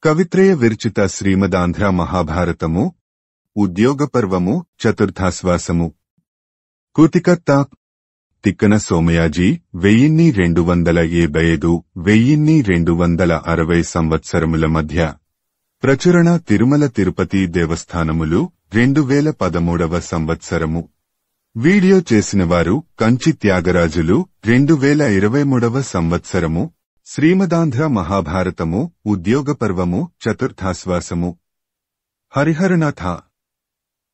కవిత్రయ విరచిత శ్రీమదాంధ్ర మహాభారతము ఉద్యోగపర్వము చతుర్థాశ్వాసము కూతికర్త తిక్కన సోమయాజీ 1275 1260 సంవత్సరముల మధ్య ప్రచురణ తిరుమల తిరుపతి దేవస్థానములు 2013వ సంవత్సరము వీడియో చేసినవారు కంచి త్యాగరాజులు 2023వ సంవత్సరము శ్రీమదాంధ్ర మహాభారతము ఉద్యోగపర్వము చతుర్థాశ్వాసము హరిహరనాథ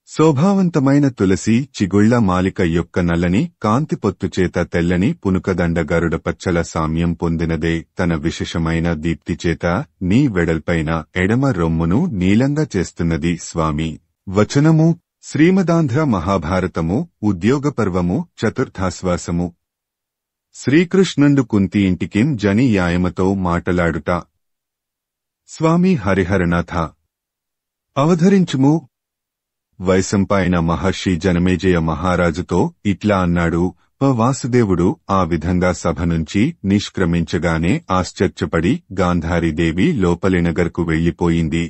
శోభావంతమైన తులసి చిగుళ్ల మాలిక యొక్క నల్లని కాంతి పొత్తుచేత తెల్లని పునుకదండ గరుడ పచ్చల సామ్యం పొందినదే తన విశేషమైన దీప్తిచేత నీ వెడల్పైన ఎడమ రొమ్మును నీలంగా చేస్తున్నది స్వామి. వచనము శ్రీమదాంధ్ర మహాభారతము ఉద్యోగపర్వము చతుర్థాశ్వాసము శ్రీకృష్ణుండు కుంతి ఇంటికిం జని యాయమతో మాటలాడుట. స్వామి హరిహరనాథ అవధరించుము. వైశంపాయన మహర్షి జనమేజయ మహారాజుతో ఇట్లా అన్నాడు. వాసుదేవుడు ఆ విధంగా సభ నుంచి నిష్క్రమించగానే ఆశ్చర్యపడి గాంధారీదేవి లోపలినగర్కు వెళ్లిపోయింది.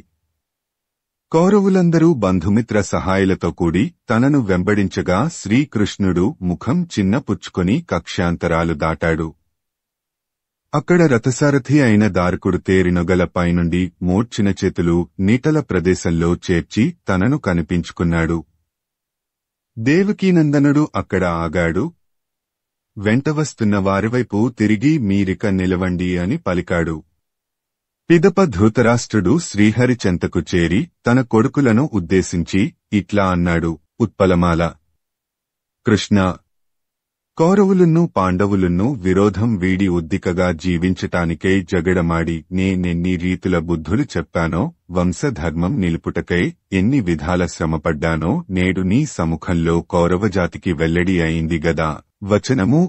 కౌరవులందరూ బంధుమిత్ర సహాయులతో కూడి తనను వెంబడించగా శ్రీకృష్ణుడు ముఖం చిన్నపుచ్చుకొని కక్ష్యాంతరాలు దాటాడు. అక్కడ రథసారథి అయిన దారుకుడు తేరినొగల పైనుండి మూర్ఛిన చేతులు నీటల ప్రదేశంలో చేర్చి తనను కనిపించుకున్నాడు. దేవకీనందనుడు అక్కడ ఆగాడు. వెంట వస్తున్న వారివైపు తిరిగి మీరిక నిలవండి అని పలికాడు. పిదప ధృతరాష్ట్రుడు శ్రీహరి చెంతకు చేరి తన కొడుకులను ఉద్దేశించి ఇట్లా అన్నాడు. ఉత్పలమాల కృష్ణ, కౌరవులున్నూ పాండవులున్నూ విరోధం వీడి ఉద్దికగా జీవించటానికై జగడమాడి నేనెన్ని రీతుల బుద్ధులు చెప్పానో, వంశధర్మం నిలుపుటకై ఎన్ని విధాల శ్రమపడ్డానో నేడు నీ సముఖంలో కౌరవజాతికి వెల్లడి అయింది గదా. వచనము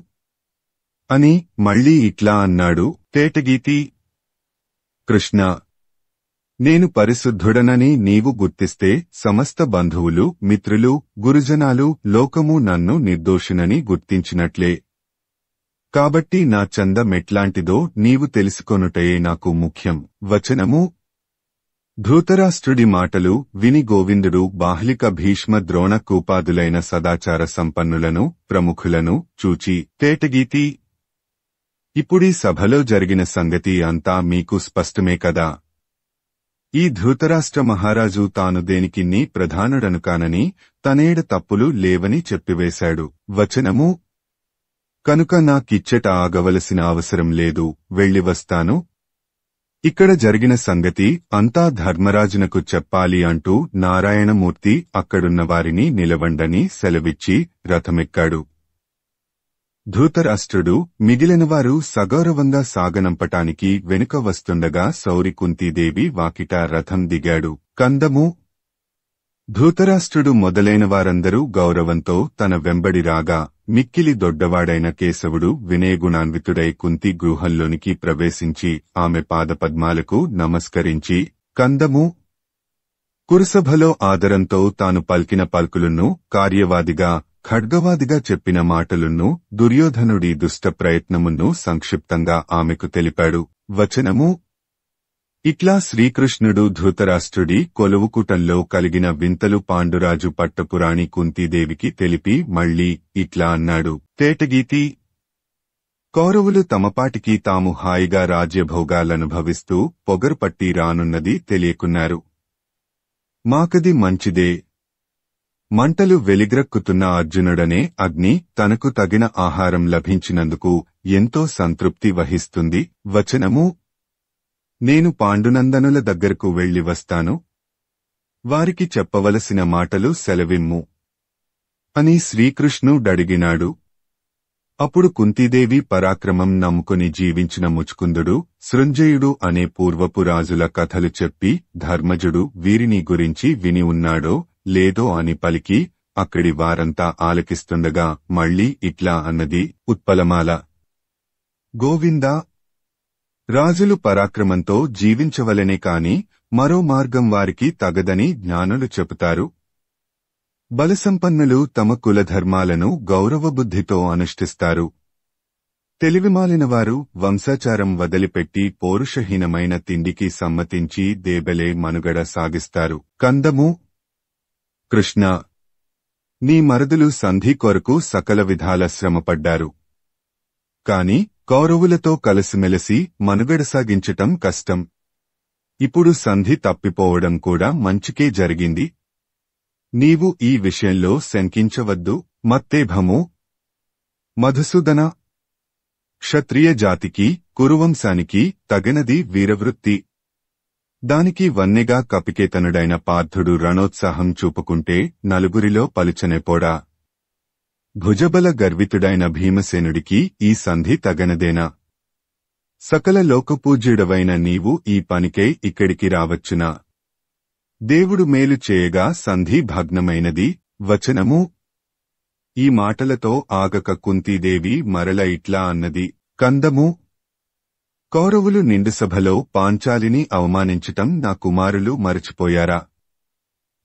అని మళ్లీ ఇట్లా అన్నాడు. తేటగీతి కృష్ణ, నేను పరిశుద్ధుడనని నీవు గుర్తిస్తే సమస్త బంధువులు, మిత్రులు, గురుజనాలు, లోకము నన్ను నిర్దోషినని గుర్తించినట్లే. కాబట్టి నా చందమెట్లాంటిదో నీవు తెలుసుకొనుటయే నాకు ముఖ్యం. వచనము ధృతరాష్ట్రుడి మాటలు విని గోవిందుడు బాహ్లిక భీష్మ ద్రోణ కూపాదులైన సదాచార సంపన్నులను ప్రముఖులను చూచి తేటగీతి, ఇప్పుడీ సభలో జరిగిన సంగతి అంతా మీకు స్పష్టమే కదా. ఈ ధృతరాష్ట్ర మహారాజు తాను దేనికిన్నీ ప్రధానుడను కానని, తనేడ తప్పులు లేవని చెప్పివేశాడు. వచనము కనుక నాకిచ్చట ఆగవలసిన అవసరం లేదు, వెళ్ళివస్తాను. ఇక్కడ జరిగిన సంగతి అంతా ధర్మరాజునకు చెప్పాలి అంటూ నారాయణమూర్తి అక్కడున్న వారిని నిలవండని సెలవిచ్చి రథమెక్కాడు. ధృతరాష్ట్రుడు మిగిలినవారు సగౌరవంగా సాగనంపటానికి వెనుక వస్తుండగా సౌరి కుంతీదేవి వాకిట రథం దిగాడు. కందము ధృతరాష్ట్రుడు మొదలైన వారందరూ గౌరవంతో తన వెంబడి రాగా మిక్కిలి దొడ్డవాడైన కేశవుడు వినయగుణాన్వితుడై కుంతి గృహంలోనికి ప్రవేశించి ఆమె పాదపద్మాలకు నమస్కరించి కందము కురుసభలో ఆదరంతో తాను పల్కిన పల్కులున్నూ కార్యవాదిగా ఖడ్గవాదిగా చెప్పిన మాటలున్నూ దుర్యోధనుడి దుష్ట ప్రయత్నమును సంక్షిప్తంగా ఆమెకు తెలిపాడు. వచనము ఇట్లా శ్రీకృష్ణుడు ధృతరాష్ట్రుడి కొలువుకూటంలో కలిగిన వింతలు పాండురాజు పట్టపురాణి కుంతీదేవికి తెలిపి మళ్లీ ఇట్లా అన్నాడు. తేటగీతి కౌరవులు తమపాటికి తాము హాయిగా రాజ్యభోగాలనుభవిస్తూ పొగరుపట్టి రానున్నది తెలియకున్నారు. మాకది మంచిదే. మంటలు వెలిగ్రక్కుతున్న అర్జునుడనే అగ్ని తనకు తగిన ఆహారం లభించినందుకు ఎంతో సంతృప్తి వహిస్తుంది. వచనము నేను పాండునందనుల దగ్గరకు వెళ్లి వస్తాను. వారికి చెప్పవలసిన మాటలు సెలవిమ్ము అని శ్రీకృష్ణుడడిగినాడు. అప్పుడు కుంతీదేవి పరాక్రమం నమ్ముకుని జీవించిన ముచుకుందుడు, సృంజయుడు అనే పూర్వపు రాజుల కథలు చెప్పి ధర్మజుడు వీరిని గురించి విని ఉన్నాడో లేదో అని పలికి అక్కడి వారంతా ఆలకిస్తుండగా మళ్లీ ఇట్లా అన్నది. ఉత్పలమాల గోవిందా, రాజులు పరాక్రమంతో జీవించవలెనే కాని మరో మార్గం వారికి తగదని జ్ఞానులు చెబుతారు. బలసంపన్నులు తమ కులధర్మాలను గౌరవబుద్ధితో అనుష్ఠిస్తారు. తెలివిమాలినవారు వంశాచారం వదిలిపెట్టి పౌరుషహీనమైన తిండికి సమ్మతించి దేబెలే మనుగడ సాగిస్తారు. కందము. కృష్ణ, నీ మరుదులు సంధి కొరకు సకల విధాల శ్రమపడ్డారు. కాని కౌరవులతో కలిసిమెలిసి మనుగడ సాగించటం కష్టం. ఇప్పుడు సంధి తప్పిపోవడం కూడా మంచికే జరిగింది. నీవు ఈ విషయంలో శంకించవద్దు. మత్తేభము. మధుసూదన, క్షత్రియ జాతికి, కురువంశానికి తగినది వీరవృత్తి. దానికి వన్నెగా కపికేతనుడైన పార్థుడు రణోత్సాహం చూపుకుంటే నలుగురిలో పలుచనెపోడా. భుజబల గర్వితుడైన భీమసేనుడికి ఈ సంధి తగనదేనా? సకల లోకపూజ్యుడవైన నీవు ఈ పనికై ఇక్కడికి రావచ్చునా? దేవుడు మేలు చేయగా సంధి భగ్నమైనది. వచనము. ఈ మాటలతో ఆగక కుంతీదేవి మరల ఇట్లా అన్నది. కందము. కౌరవులు నిండుసభలో పాంచాలిని అవమానించటం నా కుమారులు మరచిపోయారా?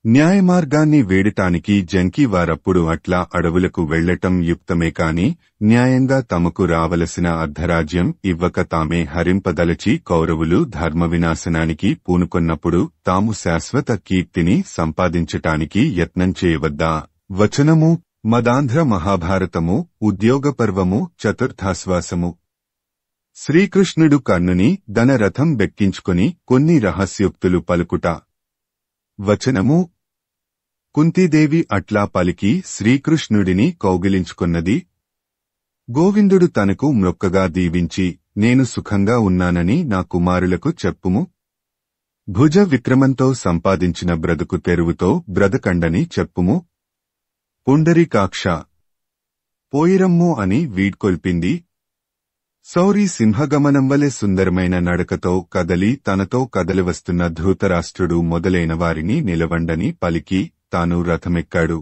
న్యాయమార్గాన్ని వేడటానికి జంకీవారప్పుడు అట్లా అడవులకు వెళ్లటం యుక్తమే కాని న్యాయంగా తమకు రావలసిన అర్ధరాజ్యం ఇవ్వక తామే హరింపదలచి కౌరవులు ధర్మవినాశనానికి పూనుకొన్నప్పుడు తాము శాశ్వత కీర్తిని సంపాదించటానికి యత్నం చేయవద్దా? వచనము. మదాంధ్ర మహాభారతము ఉద్యోగపర్వము చతుర్థాశ్వాసము. శ్రీకృష్ణుడు కర్ణుని దన రథం బెక్కించుకుని కొన్ని రహస్యోక్తులు పలుకుట. వచనము. కుంతీదేవి అట్లా పలికి శ్రీకృష్ణుడిని కౌగిలించుకున్నది. గోవిందుడు తనకు మ్రొక్కగా దీవించి, నేను సుఖంగా ఉన్నానని నా కుమారులకు చెప్పుము. భుజ విక్రమంతో సంపాదించిన బ్రతుకు తెరువుతో బ్రతకండని చెప్పుము. పుండరీకాక్ష, పోయిరమ్ము అని వీడ్కొల్పింది. సౌరి సింహగమనంవలె సుందరమైన నడకతో కదలి తనతో కదలివస్తున్న ధృతరాష్ట్రుడు మొదలైన వారిని నిలవండని పలికి తాను రథమెక్కాడు.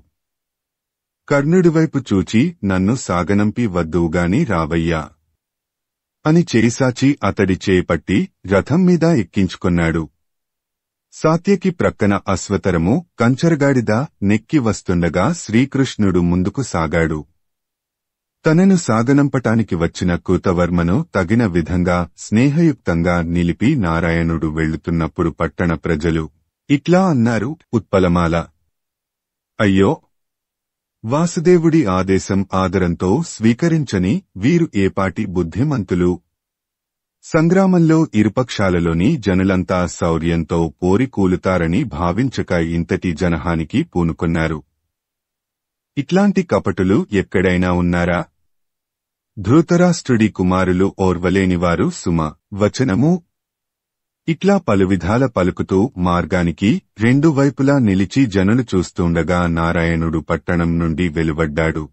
కర్ణుడివైపు చూచి నన్ను సాగనంపి వద్దువుగాని రావయ్యా అని చేయిసాచి అతడి చేపట్టి రథం మీద ఎక్కించుకొన్నాడు. సాత్యకి ప్రక్కన అశ్వతరము కంచరగాడిద నెక్కి వస్తుండగా శ్రీకృష్ణుడు ముందుకు సాగాడు. తనను సాగనంపటానికి వచ్చిన కృతవర్మను తగిన విధంగా స్నేహయుక్తంగా నిలిపి నారాయణుడు వెళ్లుతున్నప్పుడు పట్టణ ప్రజలు ఇట్లా అన్నారు. ఉత్పలమాల, అయ్యో! వాసుదేవుడి ఆదేశం ఆదరంతో స్వీకరించని వీరు ఏపాటి బుద్ధిమంతులు! సంగ్రామంలో ఇరుపక్షాలలోని జనులంతా శౌర్యంతో పోరికూలుతారని భావించక ఇంతటి జనహానికి పూనుకొన్నారు. ఇట్లాంటి కపటులు ఎక్కడైనా ఉన్నారా? ధృతరాష్ట్రుడి కుమారులు ఓర్వలేనివారు సుమ. వచనము. ఇట్లా పలువిధాల పలుకుతూ మార్గానికి రెండు వైపులా నిలిచి జనులు చూస్తుండగా నారాయణుడు పట్టణం నుండి వెలువడ్డాడు.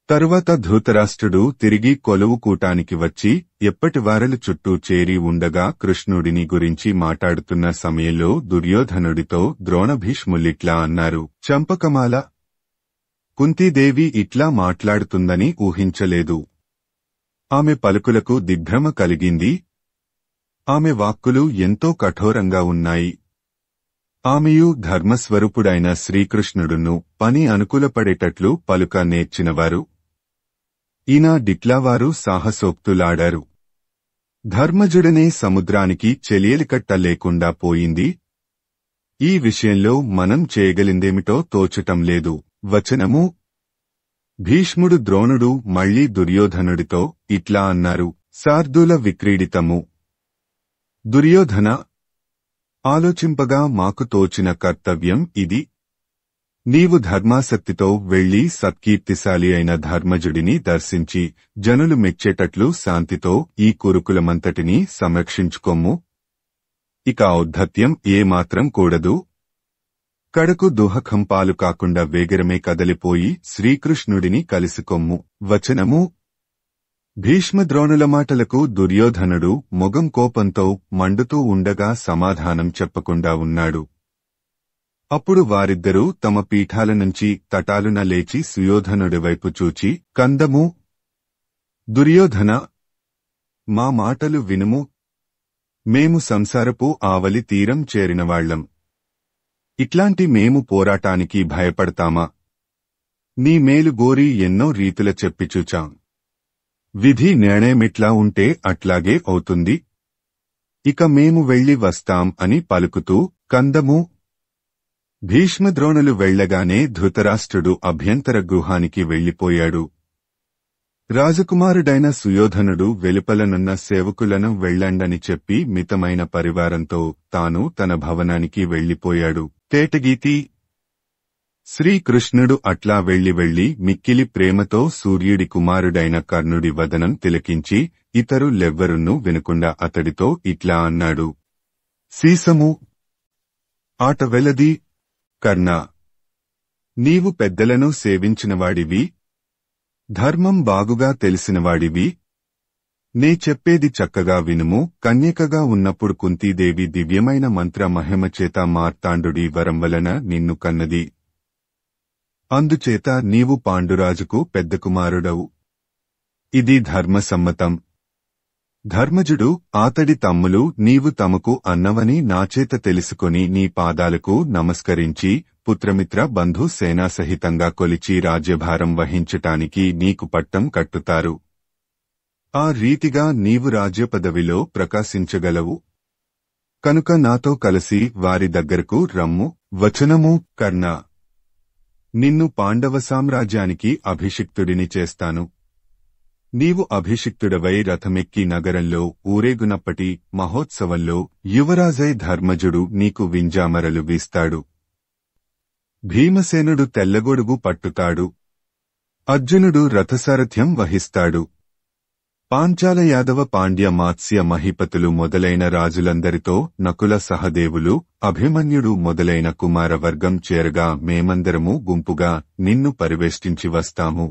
తరువాత ధృతరాష్ట్రుడు తిరిగి కొలువు కూటానికి వచ్చి ఎప్పటివారలు చుట్టూ చేరి ఉండగా కృష్ణుడిని గురించి మాట్లాడుతున్న సమయంలో దుర్యోధనుడితో ద్రోణభీష్ములిట్లా అన్నారు. చంపకమాల, కుంతీదేవి ఇట్లా మాట్లాడుతుందని ఊహించలేదు. ఆమె పలుకులకు దిగ్భ్రమ కలిగింది. ఆమె వాక్కులు ఎంతో కఠోరంగా ఉన్నాయి. ఆమెయు ధర్మస్వరూపుడైన శ్రీకృష్ణుడును పని అనుకూలపడేటట్లు పలుక నేర్చినవారు. ఈనా డిట్లావారు సాహసోక్తులాడారు. ధర్మజుడనే సముద్రానికి చెలియలికట్ట లేకుండా పోయింది. ఈ విషయంలో మనం చేయగలిందేమిటో తోచటం లేదు. వచనము. భీష్ముడు ద్రోణుడు మళ్లీ దుర్యోధనుడితో ఇట్లా అన్నారు. శార్దూల విక్రీడితము. దుర్యోధన, ఆలోచింపగా మాకు తోచిన కర్తవ్యం ఇది. నీవు ధర్మాసక్తితో వెళ్లి సత్కీర్తిశాలి అయిన ధర్మజుడిని దర్శించి జనులు మెచ్చేటట్లు శాంతితో ఈ కురుకులమంతటినీ సంరక్షించుకొమ్ము. ఇక ఔద్ధత్యం ఏమాత్రం కూడదు. కడకు దుహకం పాలు కాకుండా వేగరమే కదలిపోయి శ్రీకృష్ణుడిని కలిసికొమ్ము. వచనము. భీష్మద్రోణుల మాటలకు దుర్యోధనుడు మొగం కోపంతో మండుతూ ఉండగా సమాధానం చెప్పకుండా ఉన్నాడు. అప్పుడు వారిద్దరూ తమ పీఠాల నుంచి తటాలున లేచి సుయోధనుడివైపు చూచి, కందము. దుర్యోధన, మా మాటలు వినుము. మేము సంసారపు ఆవలి తీరం చేరినవాళ్లం. ఇట్లాంటి మేము పోరాటానికి భయపడతామా? నీ మేలు గోరి ఎన్నో రీతుల చెప్పిచూచాం. విధి నిర్ణయమిట్లా ఉంటే అట్లాగే అవుతుంది. ఇక మేము వెళ్ళి వస్తాం అని పలుకుతూ కందము. భీష్మద్రోణులు వెళ్లగానే ధృతరాష్ట్రుడు అభ్యంతర గృహానికి వెళ్లిపోయాడు. రాజకుమారుడైన సుయోధనుడు వెలుపలనున్న సేవకులను వెళ్ళండని చెప్పి మితమైన పరివారంతో తాను తన భవనానికి వెళ్లిపోయాడు. తేటగీతి. శ్రీకృష్ణుడు అట్లా వెళ్లి మిక్కిలి ప్రేమతో సూర్యుడి కుమారుడైన కర్ణుడి వదనం తిలకించి ఇతరులెవ్వరున్నూ వినకుండా అతడితో ఇట్లా అన్నాడు. సీసము ఆట వెలది. కర్ణ, నీవు పెద్దలను సేవించినవాడివి, ధర్మం బాగుగా తెలిసినవాడివి. నే చెప్పేది చక్కగా వినుము. కన్యకగా ఉన్నప్పుడు కుంతీదేవి దివ్యమైన మంత్ర మహిమచేత మార్తాండుడి వరం వలన నిన్ను కన్నది. అందుచేత నీవు పాండురాజుకు పెద్ద కుమారుడవు. ఇది ధర్మసమ్మతం. ధర్మజుడు ఆతడి తమ్ములు నీవు తమకు అన్నవని నాచేత తెలుసుకొని నీ పాదాలకు నమస్కరించి పుత్రమిత్ర బంధు సేనాసహితంగా కొలిచి రాజ్యభారం వహించటానికి నీకు పట్టం కట్టుతారు. ఆ రీతిగా నీవు రాజ్యపదవిలో ప్రకాశించగలవు. కనుక నాతో కలిసి వారి దగ్గరకు రమ్ము. వచనము. కర్ణ, నిన్ను పాండవ సామ్రాజ్యానికి అభిషిక్తుడిని చేస్తాను. నీవు అభిషిక్తుడవై రథమెక్కి నగరంలో ఊరేగునప్పటి మహోత్సవంలో యువరాజై ధర్మజుడు నీకు వింజామరలు వీస్తాడు. భీమసేనుడు తెల్లగొడుగు పట్టుతాడు. అర్జునుడు రథసారథ్యం వహిస్తాడు. పాంచాల యాదవ పాండ్య మాత్స్య మహిపతులు మొదలైన రాజులందరితో నకుల సహదేవులు అభిమన్యుడు మొదలైన కుమారవర్గం చేరగా మేమందరము గుంపుగా నిన్ను పరివేష్టించి వస్తాము.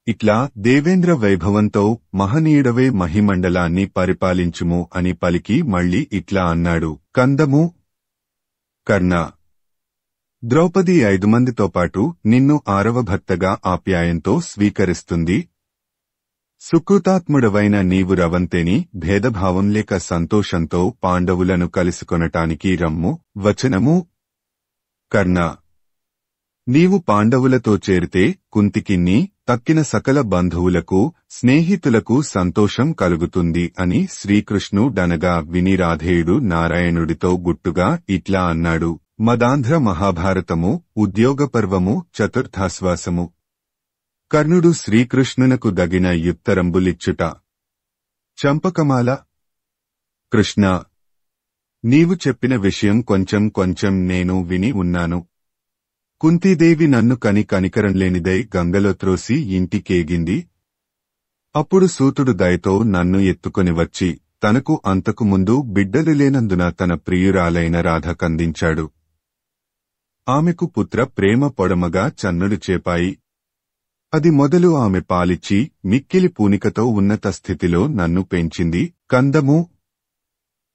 ఇట్లా దేవేంద్ర వైభవంతో మహనీయుడవే మహిమండలాన్ని పరిపాలించుము అని పలికి మళ్ళీ ఇట్లా అన్నాడు. కందము. కర్ణ, ద్రౌపది 5 మందితో పాటు నిన్ను 6వ భర్తగా ఆప్యాయంతో స్వీకరిస్తుంది. సుకృతాత్ముడవైన నీవు రవంతేని భేదభావం లేక సంతోషంతో పాండవులను కలుసుకొనటానికి రమ్ము. వచనము. కర్ణ, నీవు పాండవులతో చేరితే కుంతికిన్ని తక్కిన సకల బంధువులకు స్నేహితులకు సంతోషం కలుగుతుంది అని శ్రీకృష్ణుడనగా విని రాధేయుడు నారాయణుడితో గుట్టుగా ఇట్లా అన్నాడు. మదాంధ్ర మహాభారతము ఉద్యోగపర్వము చతుర్థాశ్వాసము. కర్ణుడు శ్రీకృష్ణునకు దగిన యుత్తరంబులిచ్చుట. చంపకమాల. కృష్ణ, నీవు చెప్పిన విషయం కొంచెం నేను విని ఉన్నాను. కుంతీదేవి నన్ను కనికరం లేనిదై గంగలో త్రోసి ఇంటికేగింది. అప్పుడు సూతుడు దయతో నన్ను ఎత్తుకొని వచ్చి తనకు అంతకు ముందు బిడ్డలు లేనందున తన ప్రియురాలైన రాధ కందించాడు. ఆమెకు పుత్ర ప్రేమ పొడమగా చన్నుడు చేపాయి. అది మొదలు ఆమె పాలిచ్చి మిక్కిలి పూనికతో ఉన్నత స్థితిలో నన్ను పెంచింది. కందము.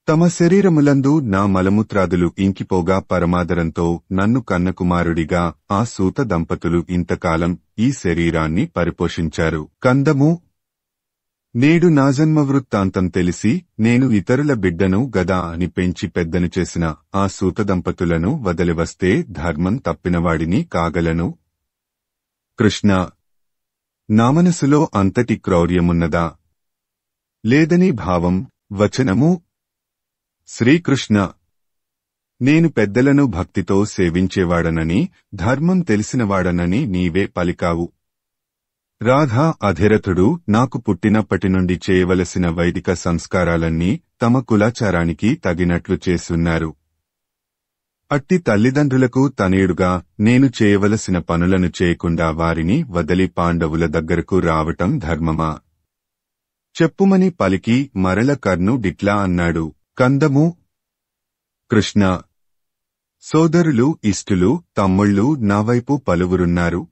తమ శరీరములందు నా మలమూత్రాదులు ఇంకిపోగా పరమాదరంతో నన్ను కన్నకుమారుడిగా ఆ సూత దంపతులు ఇంతకాలం ఈ శరీరాన్ని పరిపోషించారు. కందము. నేడు నా జన్మవృత్తాంతం తెలిసి నేను ఇతరుల బిడ్డను గదా అని పెంచి పెద్దను చేసిన ఆ సూత దంపతులను వదిలివస్తే ధర్మం తప్పినవాడిని కాగలను. కృష్ణ, నా మనసులో అంతటి క్రౌర్యమున్నదా? లేదని భావం. వచనము. శ్రీకృష్ణ, నేను పెద్దలను భక్తితో సేవించేవాడనని ధర్మం తెలిసినవాడనని నీవే పలికావు. రాధా అధిరథుడు నాకు పుట్టినప్పటి నుండి చేయవలసిన వైదిక సంస్కారాలన్నీ తమ కులాచారానికి తగినట్లు చేసున్నారు. అట్టి తల్లిదండ్రులకు తనయుడుగా నేను చేయవలసిన పనులను చేయకుండా వారిని వదిలి పాండవుల దగ్గరకు రావటం ధర్మమా? చెప్పుమని పలికి మరల కర్ణుడిట్లా అన్నాడు. కందము. కృష్ణ, సోదరులు ఇష్టులు తమ్ముళ్ళు నావైపు పలువురున్నారు.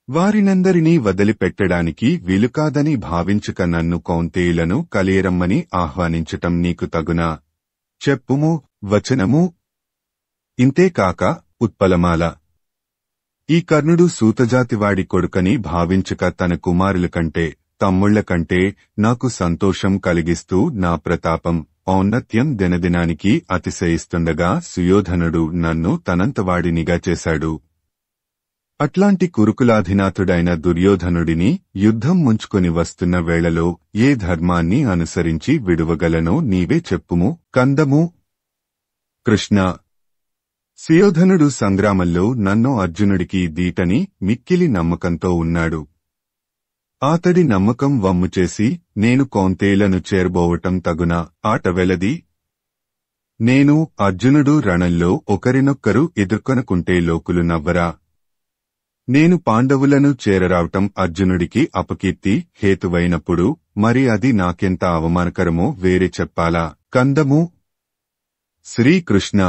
వారినందరినీ వదిలిపెట్టడానికి వీలుకాదని భావించక నన్ను కౌంతేయులను కలియరమ్మని ఆహ్వానించటం నీకు తగునా? చెప్పుము. వచనము. ఇంతేకాక ఉత్పలమాల. ఈ కర్ణుడు సూతజాతివాడి కొడుకని భావించక తన కుమారుల కంటే తమ్ముళ్ల కంటే నాకు సంతోషం కలిగిస్తూ నా ప్రతాపం ఔన్నత్యం దినదినానికి అతిశయిస్తుండగా సుయోధనుడు నన్ను తనంతవాడినిగా చేశాడు. అట్లాంటి కురుకులాధినాథుడైన దుర్యోధనుడిని యుద్ధం ముంచుకొని వస్తున్న వేళలో ఏ ధర్మాన్ని అనుసరించి విడువగలనో నీవే చెప్పుము. కందము. కృష్ణ: సుయోధనుడు సంగ్రామంలో నన్ను అర్జునుడికి దీటని మిక్కిలి నమ్మకంతో ఉన్నాడు. అతడి నమ్మకం వమ్ముచేసి నేను కౌంతేయులను చేరబోవటం తగునా? ఆట వెలది. నేను అర్జునుడు రణంలో ఒకరినొక్కరు ఎదుర్కొనకుంటే లోకులు నవ్వరా? నేను పాండవులను చేరరావటం అర్జునుడికి అపకీర్తి హేతువైనప్పుడు మరి అది నాకెంత అవమానకరమో వేరే చెప్పాలా? కందము. శ్రీకృష్ణ: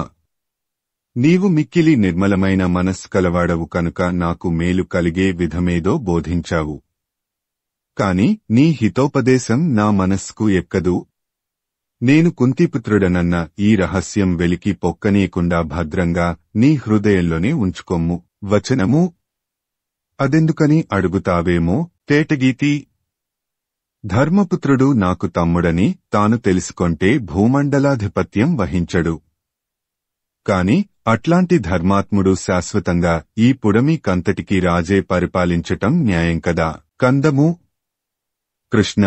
నీవు మిక్కిలి నిర్మలమైన మనస్సు కలవాడవు కనుక నాకు మేలు కలిగే విధమేదో బోధించావు. కాని నీ హితోపదేశం నా మనస్సుకు ఎక్కదు. నేను కుంతిపుత్రుడనన్న ఈ రహస్యం వెలికి పొక్కనీయకుండా భద్రంగా నీ హృదయంలోనే ఉంచుకొమ్ము. వచనము: అదెందుకని అడుగుతావేమో. తేటగీతి: ధర్మపుత్రుడు నాకు తమ్ముడని తాను తెలుసుకొంటే భూమండలాధిపత్యం వహించడు. కాని అట్లాంటి ధర్మాత్ముడు శాశ్వతంగా ఈ పుడమి కంతటికి రాజే పరిపాలించటం న్యాయం కదా? కందము. కృష్ణ: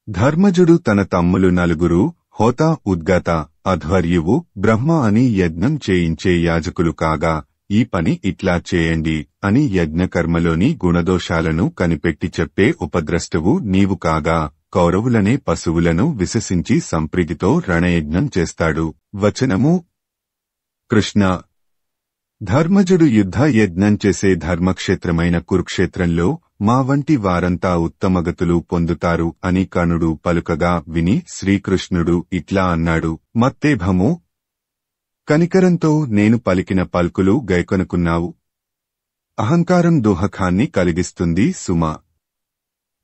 ధర్మజుడు తన తమ్ములు నలుగురు హోత, ఉద్గత, అధ్వర్యువు, బ్రహ్మ అని యజ్ఞం చేయించే యాజకులు కాగా ఈ పని ఇట్లా చేయండి అని యజ్ఞకర్మలోని గుణదోషాలను కనిపెట్టి చెప్పే ఉపద్రష్టవు నీవు కాగా కౌరవులనే పశువులను విశసించి సంప్రీతితో రణయజ్ఞం చేస్తాడు. వచనము. కృష్ణ: ధర్మజుడు యుద్ధ యజ్ఞం చేసే ధర్మక్షేత్రమైన కురుక్షేత్రంలో మా వంటి వారంతా ఉత్తమగతులు పొందుతారు అని కర్ణుడు పలుకగా విని శ్రీకృష్ణుడు ఇట్లా అన్నాడు: మత్తేభము, కనికరంతో నేను పలికిన పలుకులు గైకొనుకున్నావు. అహంకారం దుహకాన్ని కలిగిస్తుంది సుమా.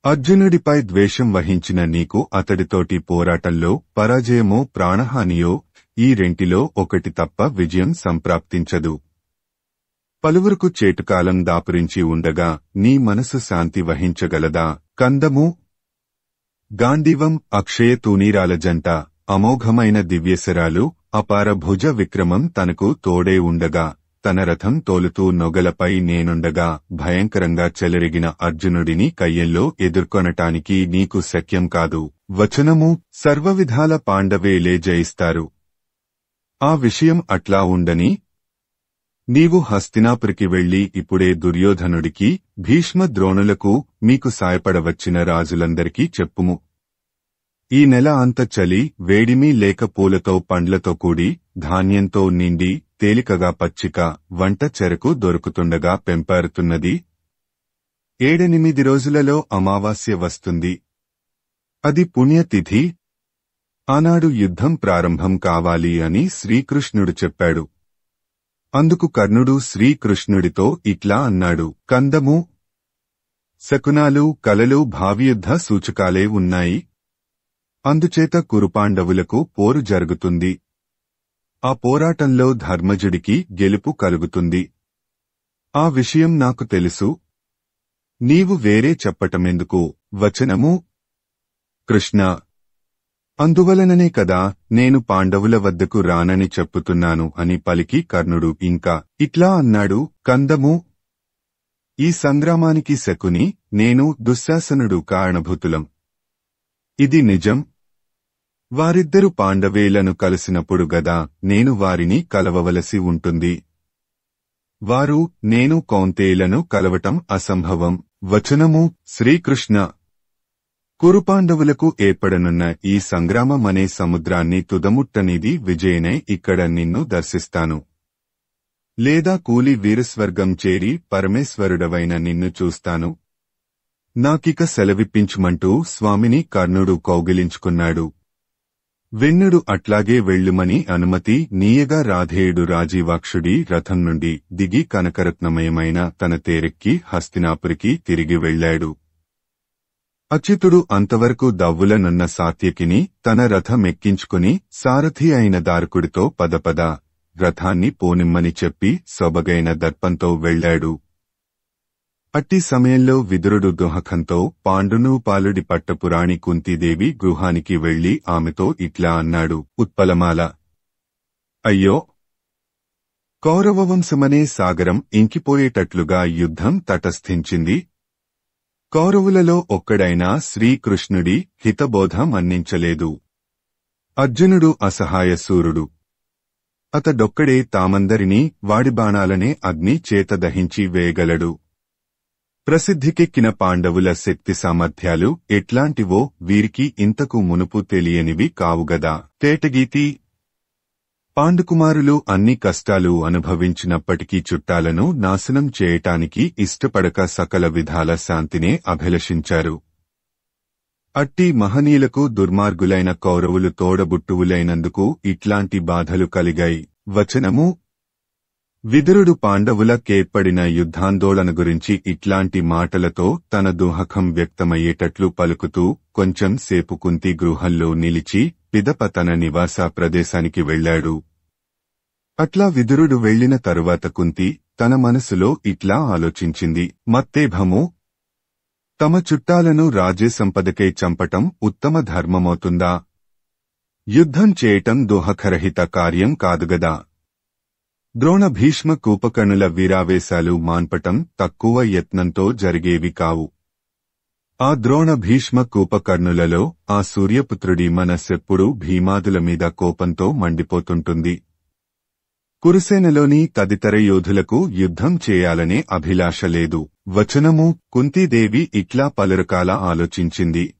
అర్జునుడిపై ద్వేషం వహించిన నీకు అతడితోటి పోరాటంలో పరాజయమో ప్రాణహానియో ఈ రెంటిలో ఒకటి తప్ప విజయం సంప్రాప్తించదు. పలువురుకు చేటుకాలం దాపురించి ఉండగా నీ మనసు శాంతి వహించగలదా? కందము. గాంధీవం అక్షయ తూనీరాల జంట, అమోఘమైన దివ్యశరాలు, అపార భుజ విక్రమం తనకు తోడే ఉండగా, తన రథం తోలుతూ నొగలపై నేనుండగా భయంకరంగా చెలరిగిన అర్జునుడిని కయ్యంలో ఎదుర్కొనటానికి నీకు శక్యం కాదు. వచనము. సర్వవిధాల పాండవేలే జయిస్తారు. ఆ విషయం అట్లా ఉండని నీవు హస్తినాపురికి వెళ్లి ఇప్పుడే దుర్యోధనుడికి, భీష్మ ద్రోణులకు, మీకు సాయపడవచ్చిన రాజులందరికీ చెప్పుము. ఈ నెల అంత చలి, వేడిమి లేక పూలతో పండ్లతో కూడి, ధాన్యంతో నిండి, తేలికగా పచ్చిక, వంట చెరకు దొరుకుతుండగా పెంపారుతున్నది. 7-8 రోజులలో అమావాస్య వస్తుంది. అది పుణ్యతిథి. ఆనాడు యుద్ధం ప్రారంభం కావాలి అని శ్రీకృష్ణుడు చెప్పాడు. అందుకు కర్ణుడు శ్రీకృష్ణుడితో ఇట్లా అన్నాడు: కందము. శకునాలు, కలలు భావియుద్ధ సూచకాలే ఉన్నాయి. అందుచేత కురుపాండవులకు పోరు జరుగుతుంది. ఆ పోరాటంలో ధర్మజుడికి గెలుపు కలుగుతుంది. ఆ విషయం నాకు తెలుసు. నీవు వేరే చెప్పటమెందుకు? వచనము. కృష్ణ: అందువలననే కదా నేను పాండవుల వద్దకు రానని చెప్పుతున్నాను అని పలికి కర్ణుడు ఇంకా ఇట్లా అన్నాడు: కందము. ఈ సంగ్రామానికి శకుని, నేను, దుశ్శాసనుడు కారణభూతులం. ఇది నిజం. వారిద్దరు పాండవేలను కలిసినప్పుడు గదా నేను వారిని కలవవలసి ఉంటుంది. వారు, నేను కౌంతేయులను కలవటం అసంభవం. వచనము. శ్రీకృష్ణ: కురుపాండవులకు ఏర్పడనున్న ఈ సంగ్రామమనే సముద్రాన్ని తుదముట్టనిది విజయనే ఇక్కడ నిన్ను దర్శిస్తాను. లేదా కూలి వీరస్వర్గం చేరి పరమేశ్వరుడవైన నిన్ను చూస్తాను. నాకిక సెలవిప్పించుమంటూ స్వామిని కర్ణుడు కౌగిలించుకున్నాడు. వెన్నుడు అట్లాగే వెళ్ళుమని అనుమతి నీయగా రాధేయుడు రాజీవాక్షుడి రథం నుండి దిగి కనకరత్నమయమైన తన తేరెక్కి హస్తినాపురికి తిరిగి వెళ్లాడు. అచ్యుతుడు అంతవరకు దవ్వులనున్న సాత్యకిని తన రథమెక్కించుకుని సారథి అయిన దారుకుడితో పదపద రథాన్ని పోనిమ్మని చెప్పి సొబగైన దర్పంతో వెళ్లాడు. అట్టి సమయంలో విదురుడు దుహకంతో పాండును పాలుడి పట్టపురాణి కుంతీదేవి గృహానికి వెళ్లి ఆమెతో ఇట్లా అన్నాడు: ఉత్పలమాల, అయ్యో! కౌరవవంశమనే సాగరం ఇంకిపోయేటట్లుగా యుద్ధం తటస్థించింది. కౌరవులలో ఒక్కడైనా శ్రీకృష్ణుడి హితబోధ మన్నించలేదు. అర్జునుడు అసహాయశూరుడు. అతడొక్కడే తామందరినీ వాడి బాణాలనే అగ్ని చేత దహించి వేయగలడు. ప్రసిద్ధికెక్కిన పాండవుల శక్తి సామర్థ్యాలు ఎట్లాంటివో వీరికి ఇంతకు మునుపు తెలియనివి కావుగదా. తేటగీతి. పాండుకుమారులు అన్ని కష్టాలు అనుభవించినప్పటికీ చుట్టాలను నాశనం చేయటానికి ఇష్టపడక సకల విధాల శాంతినే అభిలషించారు. అట్టి మహనీయులకు దుర్మార్గులైన కౌరవులు తోడబుట్టువులైనందుకు ఇట్లాంటి బాధలు కలిగాయి. వచనము. విదురుడు పాండవుల కేర్పడిన యుద్ధాందోళన గురించి ఇట్లాంటి మాటలతో తన దుఃఖం వ్యక్తమయ్యేటట్లు పలుకుతూ కొంచెం సేపు కుంతి గృహంలో నిలిచి పిదప తన నివాస ప్రదేశానికి వెళ్లాడు. అట్లా విదురుడు వెళ్లిన తరువాత కుంతి తన మనసులో ఇట్లా ఆలోచించింది. మత్తేభము. తమ చుట్టాలను రాజ్యసంపదకై చంపటం ఉత్తమ ధర్మమవుతుందా? యుద్ధం చేయటం దుఃఖరహిత కార్యం కాదుగదా. ద్రోణ భీష్మ కూపకర్ణుల వీరావేశాలు మాన్పటం తక్కువ యత్నంతో జరిగేవి కావు. ఆ ద్రోణ భీష్మ కూపకర్ణులలో ఆ సూర్యపుత్రుడి మనస్సెప్పుడూ భీమాదుల మీద కోపంతో మండిపోతుంటుంది. కురుసేనలోని తదితర యోధులకు యుద్ధం చేయాలనే అభిలాష లేదు. వచనము. కుంతీదేవి ఇట్లా పలురకాల ఆలోచించింది.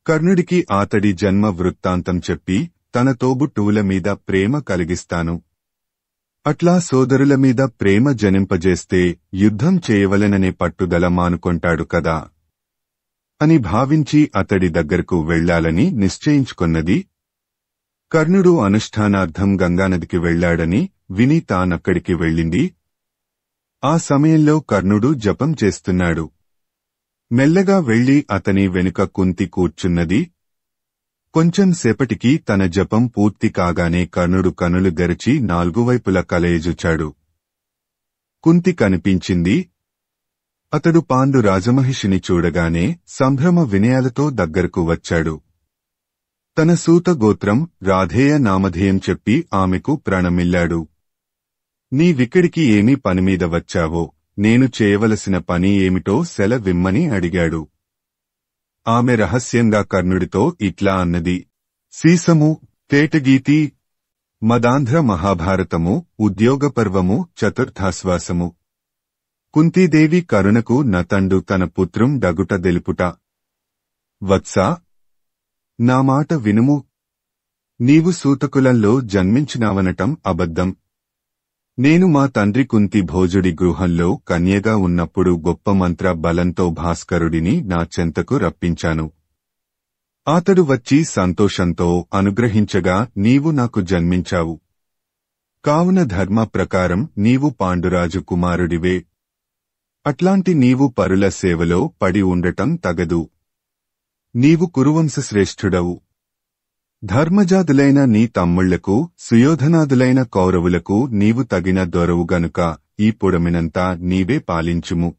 కర్ణుడికి ఆతడి జన్మ వృత్తాంతం చెప్పి తన తోబుట్టువుల మీద ప్రేమ కలిగిస్తాను. అట్లా సోదరుల మీద ప్రేమ జనింపజేస్తే యుద్ధం చేయవలెననే పట్టుదల మానుకొంటాడు కదా అని భావించి అతడి దగ్గరకు వెళ్లాలని నిశ్చయించుకొన్నది. కర్ణుడు అనుష్ఠానార్థం గంగానదికి వెళ్లాడని విని తానక్కడికి వెళ్ళింది. ఆ సమయంలో కర్ణుడు జపం చేస్తున్నాడు. మెల్లగా వెళ్లి అతని వెనుక కుంతి కూర్చున్నది. కొంచెం సేపటికి తన జపం పూర్తి కాగానే కర్ణుడు కనులు తెరచి నాలుగువైపుల కలయజుచాడు. కుంతి కనిపించింది. అతడు పాండు రాజమహిషిని చూడగానే సంభ్రమ వినయాలతో దగ్గరకు వచ్చాడు. తన సూత గోత్రం రాధేయ నామధేయం చెప్పి ఆమెకు ప్రణమిల్లాడు. నీవిక్కడికి ఏమీ పనిమీద వచ్చావో, నేను చేయవలసిన పని ఏమిటో సెలవిమ్మని అడిగాడు. ఆమె రహస్యంగా కర్ణుడితో ఇట్లా అన్నది. సీసము, తేటగీతి, మదాంధ్ర మహాభారతము, ఉద్యోగపర్వము, చతుర్థాశ్వాసము. కుంతీదేవి కరుణకు నతండు తన పుత్రం డగుట దెలుపుట. వత్సా, నా మాట వినుము. నీవు సూతకులంలో జన్మించినావనటం అబద్ధం. నేను మా తండ్రి కుంతి భోజుడి గృహంలో కన్యగా ఉన్నప్పుడు గొప్ప మంత్ర బలంతో భాస్కరుడిని నా చెంతకు రప్పించాను. అతడు వచ్చి సంతోషంతో అనుగ్రహించగా నీవు నాకు జన్మించావు. కావున ధర్మ ప్రకారం నీవు పాండురాజు కుమారుడివే. అట్లాంటి నీవు పరుల సేవలో పడి ఉండటం తగదు. నీవు కురువంశశ్రేష్ఠుడవు. ధర్మజాదులైన నీ తమ్ముళ్లకు, సుయోధనాదులైన కౌరవులకు నీవు తగిన దొరవు గనుక ఈ పుడమినంతా నీవే పాలించుము.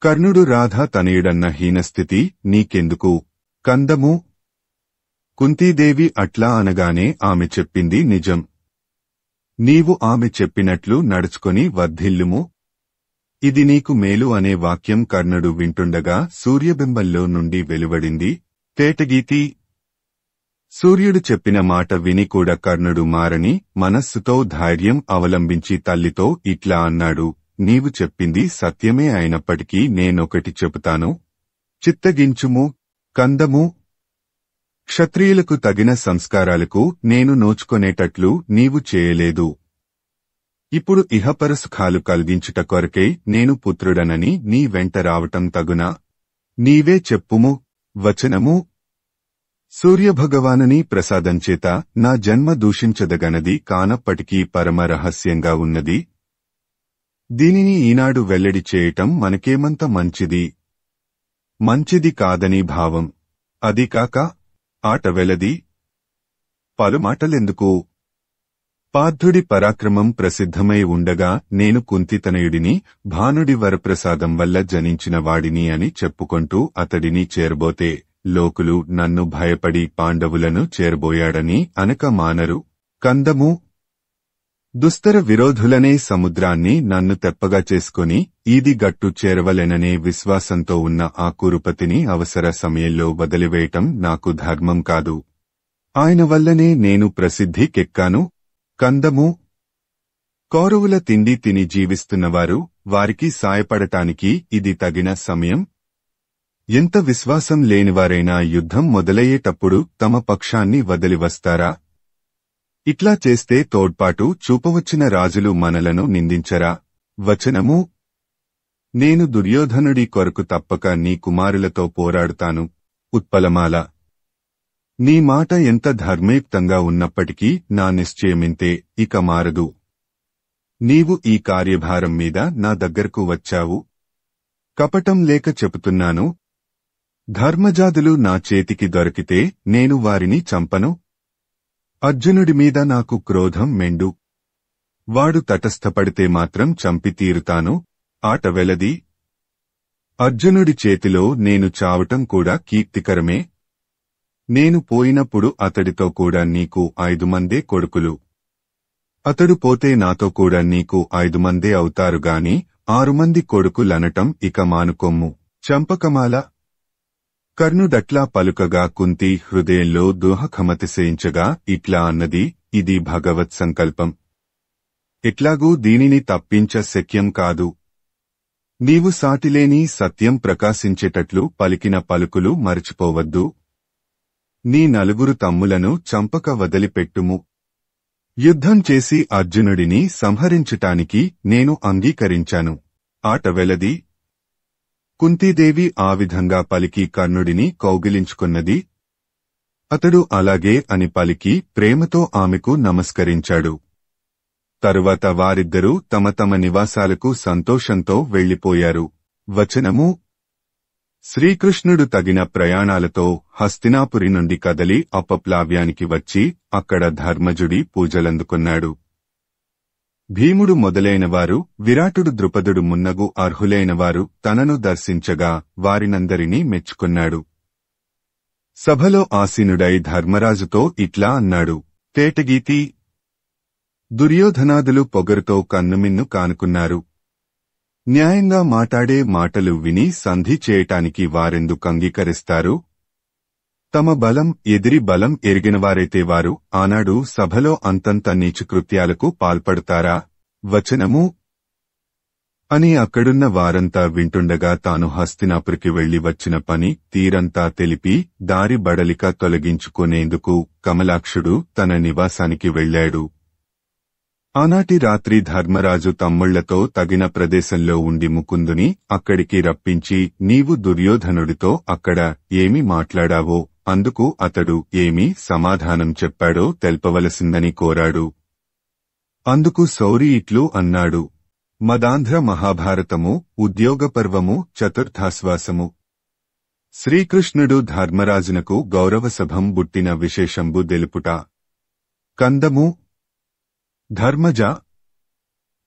కర్ణుడు రాధా తనయుడన్న హీనస్థితి నీకెందుకు? కందము. కుంతీదేవి అట్లా అనగానే ఆమె చెప్పింది నిజం. నీవు ఆమె చెప్పినట్లు నడుచుకొని వర్ధిల్లుము. ఇది నీకు మేలు అనే వాక్యం కర్ణుడు వింటుండగా సూర్యబింబంలో నుండి వెలువడింది. తేటగీతి. సూర్యుడు చెప్పిన మాట విని కూడా కర్ణుడు మారని మనస్సుతో ధైర్యం అవలంబించి తల్లితో ఇట్లా అన్నాడు. నీవు చెప్పింది సత్యమే అయినప్పటికీ నేనొకటి చెబుతాను. చిత్తగించుము. కందము. క్షత్రియులకు తగిన సంస్కారాలకు నేను నోచుకొనేటట్లు నీవు చేయలేదు. ఇప్పుడు ఇహపర సుఖాలు కలిగించుట కొరకై నేను పుత్రుడనని నీ వెంట రావటం తగునా? నీవే చెప్పుము. వచనము. సూర్యభగవానుని ప్రసాదంచేత నా జన్మ దూషించదగనది కానప్పటికీ పరమ రహస్యంగా ఉన్నది. దీనిని ఈనాడు వెల్లడి చేయటం మనకేమంత మంచిది? మంచిది కాదని భావం. అది కాక ఆట వెలది. పలుమాటలెందుకు? పార్థుడి పరాక్రమం ప్రసిద్ధమై ఉండగా నేను కుంతితనయుడిని, భానుడి వరప్రసాదం వల్ల జనించిన వాడిని అని చెప్పుకొంటూ అతడిని చేరబోతే లోకులు నన్ను భయపడి పాండవులను చేరబోయాడని అనక మానరు. కందము. దుస్తర విరోధులనే సముద్రాన్ని నన్ను తెప్పగా చేసుకుని ఈది గట్టు చేరవలెననే విశ్వాసంతో ఉన్న ఆ కురుపతిని అవసర సమయంలో వదిలివేయటం నాకు ధర్మం కాదు. ఆయన వల్లనే నేను ప్రసిద్ధికెక్కాను. కందము. కౌరవుల తిండి తిని జీవిస్తున్నవారు, వారికి సాయపడటానికి ఇది తగిన సమయం. ఎంత విశ్వాసం లేనివారైనా యుద్ధం మొదలయ్యేటప్పుడు తమ పక్షాన్ని వదిలివస్తారా? ఇట్లా చేస్తే తోడ్పాటు చూపవచ్చిన రాజులు మనలను నిందించరా? వచనము: నేను దుర్యోధనుడి కొరకు తప్పక నీ కుమారులతో పోరాడుతాను. ఉత్పలమాల: నీ మాట ఎంత ధర్మయుక్తంగా ఉన్నప్పటికీ నా నిశ్చయమింతే, ఇక మారదు. నీవు ఈ కార్యభారం మీద నా దగ్గరకు వచ్చావు. కపటం లేక చెబుతున్నాను. ధర్మజాదులు నా చేతికి దొరికితే నేను వారిని చంపను. అర్జునుడి మీద నాకు క్రోధం మెండు. వాడు తటస్థపడితే మాత్రం చంపి తీరుతాను. ఆట వెలది. అర్జునుడి చేతిలో నేను చావటం కూడా కీర్తికరమే. నేను పోయినప్పుడు అతడితో కూడా నీకు 5 మందే కొడుకులు. అతడు పోతే నాతో కూడా నీకు 5 మందే అవుతారుగాని 6 మంది కొడుకులనటం ఇక మానుకొమ్ము. చంపకమాల. కర్ణుడట్లా పలుకగా కుంతి హృదయంలో దుఃఖమతిశయించగా ఇట్లా అన్నది, ఇది భగవత్ సంకల్పం. ఎట్లాగూ దీనిని తప్పించ శక్యం కాదు. నీవు సాటిలేని సత్యం ప్రకాశించేటట్లు పలికిన పలుకులు మరచిపోవద్దు. నీ 4 తమ్ములను చంపక వదిలిపెట్టుము. యుద్ధం చేసి అర్జునుడిని సంహరించటానికి నేను అంగీకరించాను. ఆట వెలది. కుంతీదేవి ఆ విధంగా పలికి కర్ణుడిని కౌగిలించుకున్నది. అతడు అలాగే అని పలికి ప్రేమతో ఆమెకు నమస్కరించాడు. తరువాత వారిద్దరూ తమ తమ నివాసాలకు సంతోషంతో వెళ్లిపోయారు. వచనము: శ్రీకృష్ణుడు తగిన ప్రయాణాలతో హస్తినాపురి నుండి కదలి అపప్లావ్యానికి వచ్చి అక్కడ ధర్మజుడి పూజలందుకున్నాడు. భీముడు మొదలైనవారు, విరాటుడు, ద్రుపదుడు మున్నగు అర్హులైనవారు తనను దర్శించగా వారినందరినీ మెచ్చుకున్నాడు. సభలో ఆసీనుడై ధర్మరాజుతో ఇట్లా అన్నాడు: తేటగీతి. దుర్యోధనాదులు పొగరుతో కన్నుమిన్ను కానుకున్నారు. న్యాయంగా మాటాడే మాటలు విని సంధి చేయటానికి వారెందుకు అంగీకరిస్తారు? తమ బలం ఎదిరి బలం ఎరిగినవారైతే వారు ఆనాడు సభలో అంతంత నీచకృత్యాలకు పాల్పడతారా? వచనము: అని అక్కడున్న వారంతా వింటుండగా తాను హస్తినాపురికి వెళ్లి వచ్చిన పని తీరంతా తెలిపి దారి బడలిక తొలగించుకునేందుకు కమలాక్షుడు తన నివాసానికి వెళ్లాడు. ఆనాటి రాత్రి ధర్మరాజు తమ్ముళ్లతో తగిన ప్రదేశంలో ఉండి ముకుందుని అక్కడికి రప్పించి, నీవు దుర్యోధనుడితో అక్కడ ఏమి మాట్లాడావో, అందుకు అతడు ఏమి సమాధానం చెప్పాడో తెల్పవలసిందని కోరాడు. అందుకు శౌరి ఇట్లు అన్నాడు: మదాంధ్ర మహాభారతము, ఉద్యోగపర్వము, చతుర్థాశ్వాసము. శ్రీకృష్ణుడు ధర్మరాజునకు గౌరవసభం బుట్టిన విశేషంబు దెలుపుట. కందము: ధర్మజ,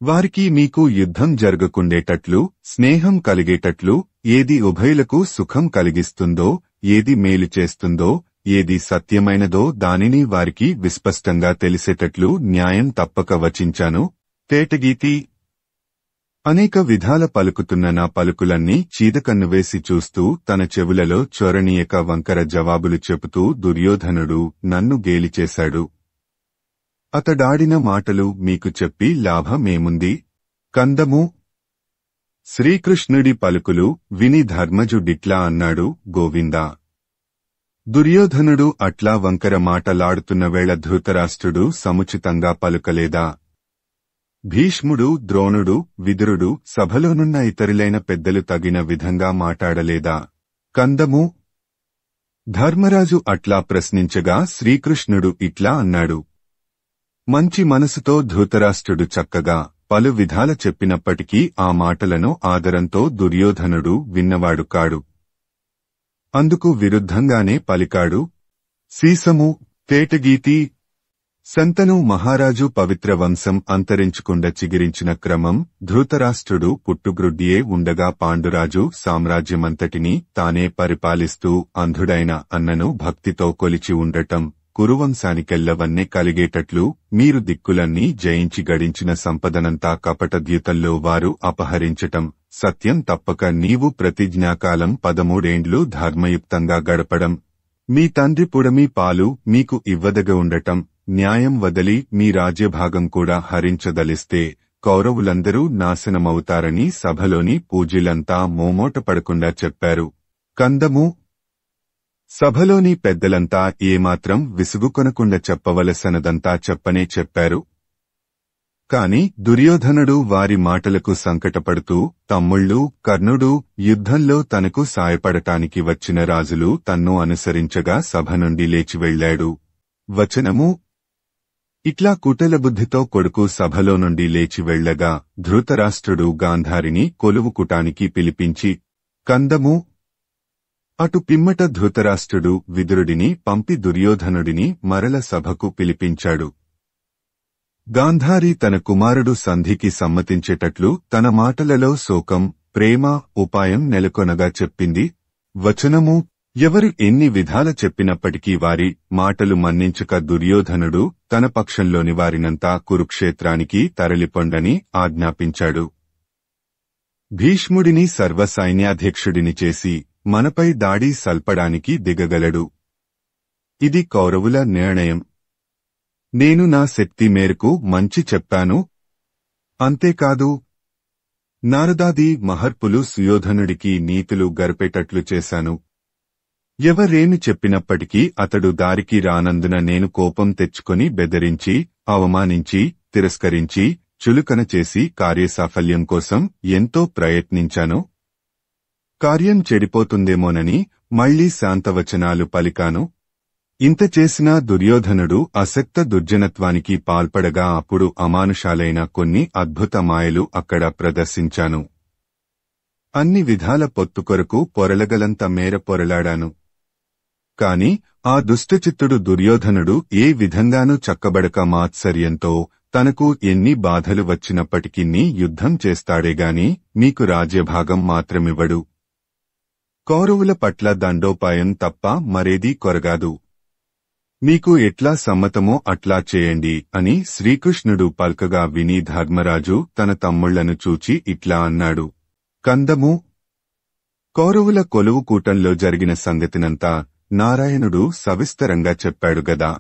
వారికి మీకు యుద్ధం జరగకుండేటట్లు, స్నేహం కలిగేటట్లు, ఏది ఉభయులకు సుఖం కలిగిస్తుందో, ఏది మేలు చేస్తుందో, ఏది సత్యమైనదో దానిని వారికి విస్పష్టంగా తెలిసేటట్లు న్యాయం తప్పక వచించాను. తేటగీతి. అనేక విధాల పలుకుతున్న నా పలుకులన్నీ చీదకన్నువేసి చూస్తూ తన చెవులలో చొరనీయక వంకర జవాబులు చెబుతూ దుర్యోధనుడు నన్ను గేలిచేశాడు. అతడాడిన మాటలు మీకు చెప్పి లాభమేముంది? కందము: శ్రీకృష్ణుడి పలుకులు విని ధర్మజుడిట్లా అన్నాడు: గోవిందా. దుర్యోధనుడు అట్లా వంకర మాటలాడుతున్న వేళ ధృతరాష్ట్రుడు సముచితంగా పలుకలేదా? భీష్ముడు, ద్రోణుడు, విదురుడు, సభలోనున్న ఇతరులైన పెద్దలు తగిన విధంగా మాటాడలేదా? కందము: ధర్మరాజు అట్లా ప్రశ్నించగా శ్రీకృష్ణుడు ఇట్లా అన్నాడు: మంచి మనసుతో ధృతరాష్ట్రుడు చక్కగా పలు విధాల చెప్పినప్పటికీ ఆ మాటలను ఆదరంతో దుర్యోధనుడు విన్నవాడు కాడు. అందుకు విరుద్ధంగానే పలికాడు. సీసము. తేటగీతి. శంతను మహారాజు పవిత్ర వంశం అంతరించకుండా చిగిరించిన క్రమం, ధృతరాష్ట్రుడు పుట్టుగ్రుడ్డియే ఉండగా పాండురాజు సామ్రాజ్యమంతటినీ తానే పరిపాలిస్తూ అంధుడైన అన్నను భక్తితో కొలిచి ఉండటం, కురువంశానికెల్లవన్నే కలిగేటట్లు మీరు దిక్కులన్నీ జయించి గడించిన సంపదనంతా కపటద్యూతంలో వారు అపహరించటం, సత్యం తప్పక నీవు ప్రతిజ్ఞాకాలం 13 ఏండ్లు ధర్మయుక్తంగా గడపడం, మీ తండ్రి పుడమి పాలు మీకు ఇవ్వదగ ఉండటం, న్యాయం వదలి మీ రాజ్యభాగం కూడా హరించదలిస్తే కౌరవులందరూ నాశనమవుతారని సభలోని పూజ్యులంతా మోమోటపడకుండా చెప్పారు. కందము సభలోని పెద్దలంతా ఏమాత్రం విసుగుకొనకుండా చెప్పవలసనదంతా చెప్పనే చెప్పారు. కాని దుర్యోధనుడు వారి మాటలకు సంకటపడుతూ, తమ్ముళ్ళు, కర్ణుడు యుద్ధంలో తనకు సాయపడటానికి వచ్చిన రాజులు తన్ను అనుసరించగా సభ నుండి లేచి వెళ్లాడు. వచనము ఇట్లా కుటలబుద్ధితో కొడుకు సభలో నుండి లేచి వెళ్లగా ధృతరాష్ట్రుడు గాంధారిని కొలువుకుటానికి పిలిపించి, కందము అటు పిమ్మట ధృతరాష్ట్రుడు విదురుడిని పంపి దుర్యోధనుడిని మరల సభకు పిలిపించాడు. గాంధారి తన కుమారుడు సంధికి సమ్మతించేటట్లు తన మాటలలో శోకం, ప్రేమ, ఉపాయం నెలకొనగా చెప్పింది. వచనము ఎవరు ఎన్ని విధాల చెప్పినప్పటికీ వారి మాటలు మన్నించక దుర్యోధనుడు తన పక్షంలోని వారినంతా కురుక్షేత్రానికి తరలిపొండని ఆజ్ఞాపించాడు. భీష్ముడిని సర్వసైన్యాధ్యక్షుడిని చేసి మనపై దాడి సల్పడానికి దిగగలడు. ఇది కౌరవుల నిర్ణయం. నేను నా శక్తి మేరకు మంచి చెప్పాను. అంతేకాదు, నారదాది మహర్పులు సుయోధనుడికి నీతులు గరిపేటట్లు చేశాను. ఎవరేమి చెప్పినప్పటికీ అతడు దారికి రానందున నేను కోపం తెచ్చుకొని బెదిరించి, అవమానించి, తిరస్కరించి, చులుకన చేసి కార్యసాఫల్యం కోసం ఎంతో ప్రయత్నించాను. కార్యం చెడిపోతుందేమోనని మళ్లీ శాంతవచనాలు పలికాను. ఇంత చేసినా దుర్యోధనుడు అసక్త దుర్జనత్వానికి పాల్పడగా అప్పుడు అమానుషాలైన కొన్ని అద్భుత మాయలు అక్కడ ప్రదర్శించాను. అన్ని విధాల పొత్తు కొరకు పొరలగలంత మేర పొరలాడాను. కాని ఆ దుష్టచిత్తుడు దుర్యోధనుడు ఏ విధంగానూ చక్కబడక మాత్సర్యంతో తనకు ఎన్ని బాధలు వచ్చినప్పటికీ యుద్ధం చేస్తాడేగాని మీకు రాజ్యభాగం మాత్రమివ్వడు. కౌరవుల పట్ల దండోపాయం తప్ప మరేదీ కొరగాదు. మీకు ఎట్లా సమ్మతమో అట్లా చేయండి అని శ్రీకృష్ణుడు పల్కగా విని ధర్మరాజు తన తమ్ముళ్లను చూచి ఇట్లా అన్నాడు. కందము కౌరవుల కొలువు కూటంలో జరిగిన సంగతినంతా నారాయణుడు సవిస్తరంగా చెప్పాడు గదా.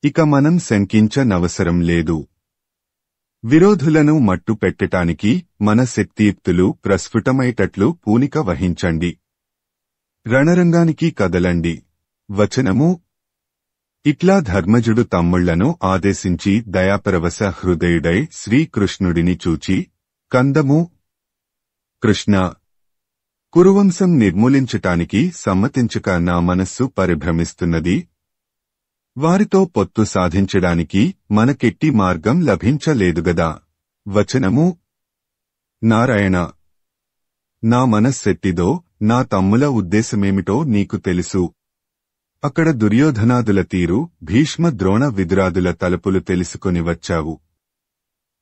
ఇక మనం శంకించనవసరం లేదు. విరోధులను మట్టు పెట్టటానికి మన శక్తియుక్తులు ప్రస్ఫుటమయ్యేటట్లు పూనిక వహించండి. రణరంగానికి కదలండి. వచనము ఇట్లా ధర్మజుడు తమ్ముళ్లను ఆదేశించి దయాపరవశ హృదయుడై శ్రీకృష్ణుడిని చూచి, కందము కృష్ణ, కురువంశం నిర్మూలించటానికి సమ్మతించక నా మనస్సు పరిభ్రమిస్తున్నది. వారితో పొత్తు సాధించడానికి మనకెట్టి మార్గం లభించలేదుగదా. వచనము నారాయణ, నా మనస్సెట్టిదో నా తమ్ముల ఉద్దేశమేమిటో నీకు తెలుసు. అక్కడ దుర్యోధనాదుల తీరు, భీష్మ ద్రోణ విదురాదుల తలుపులు తెలుసుకొని వచ్చావు.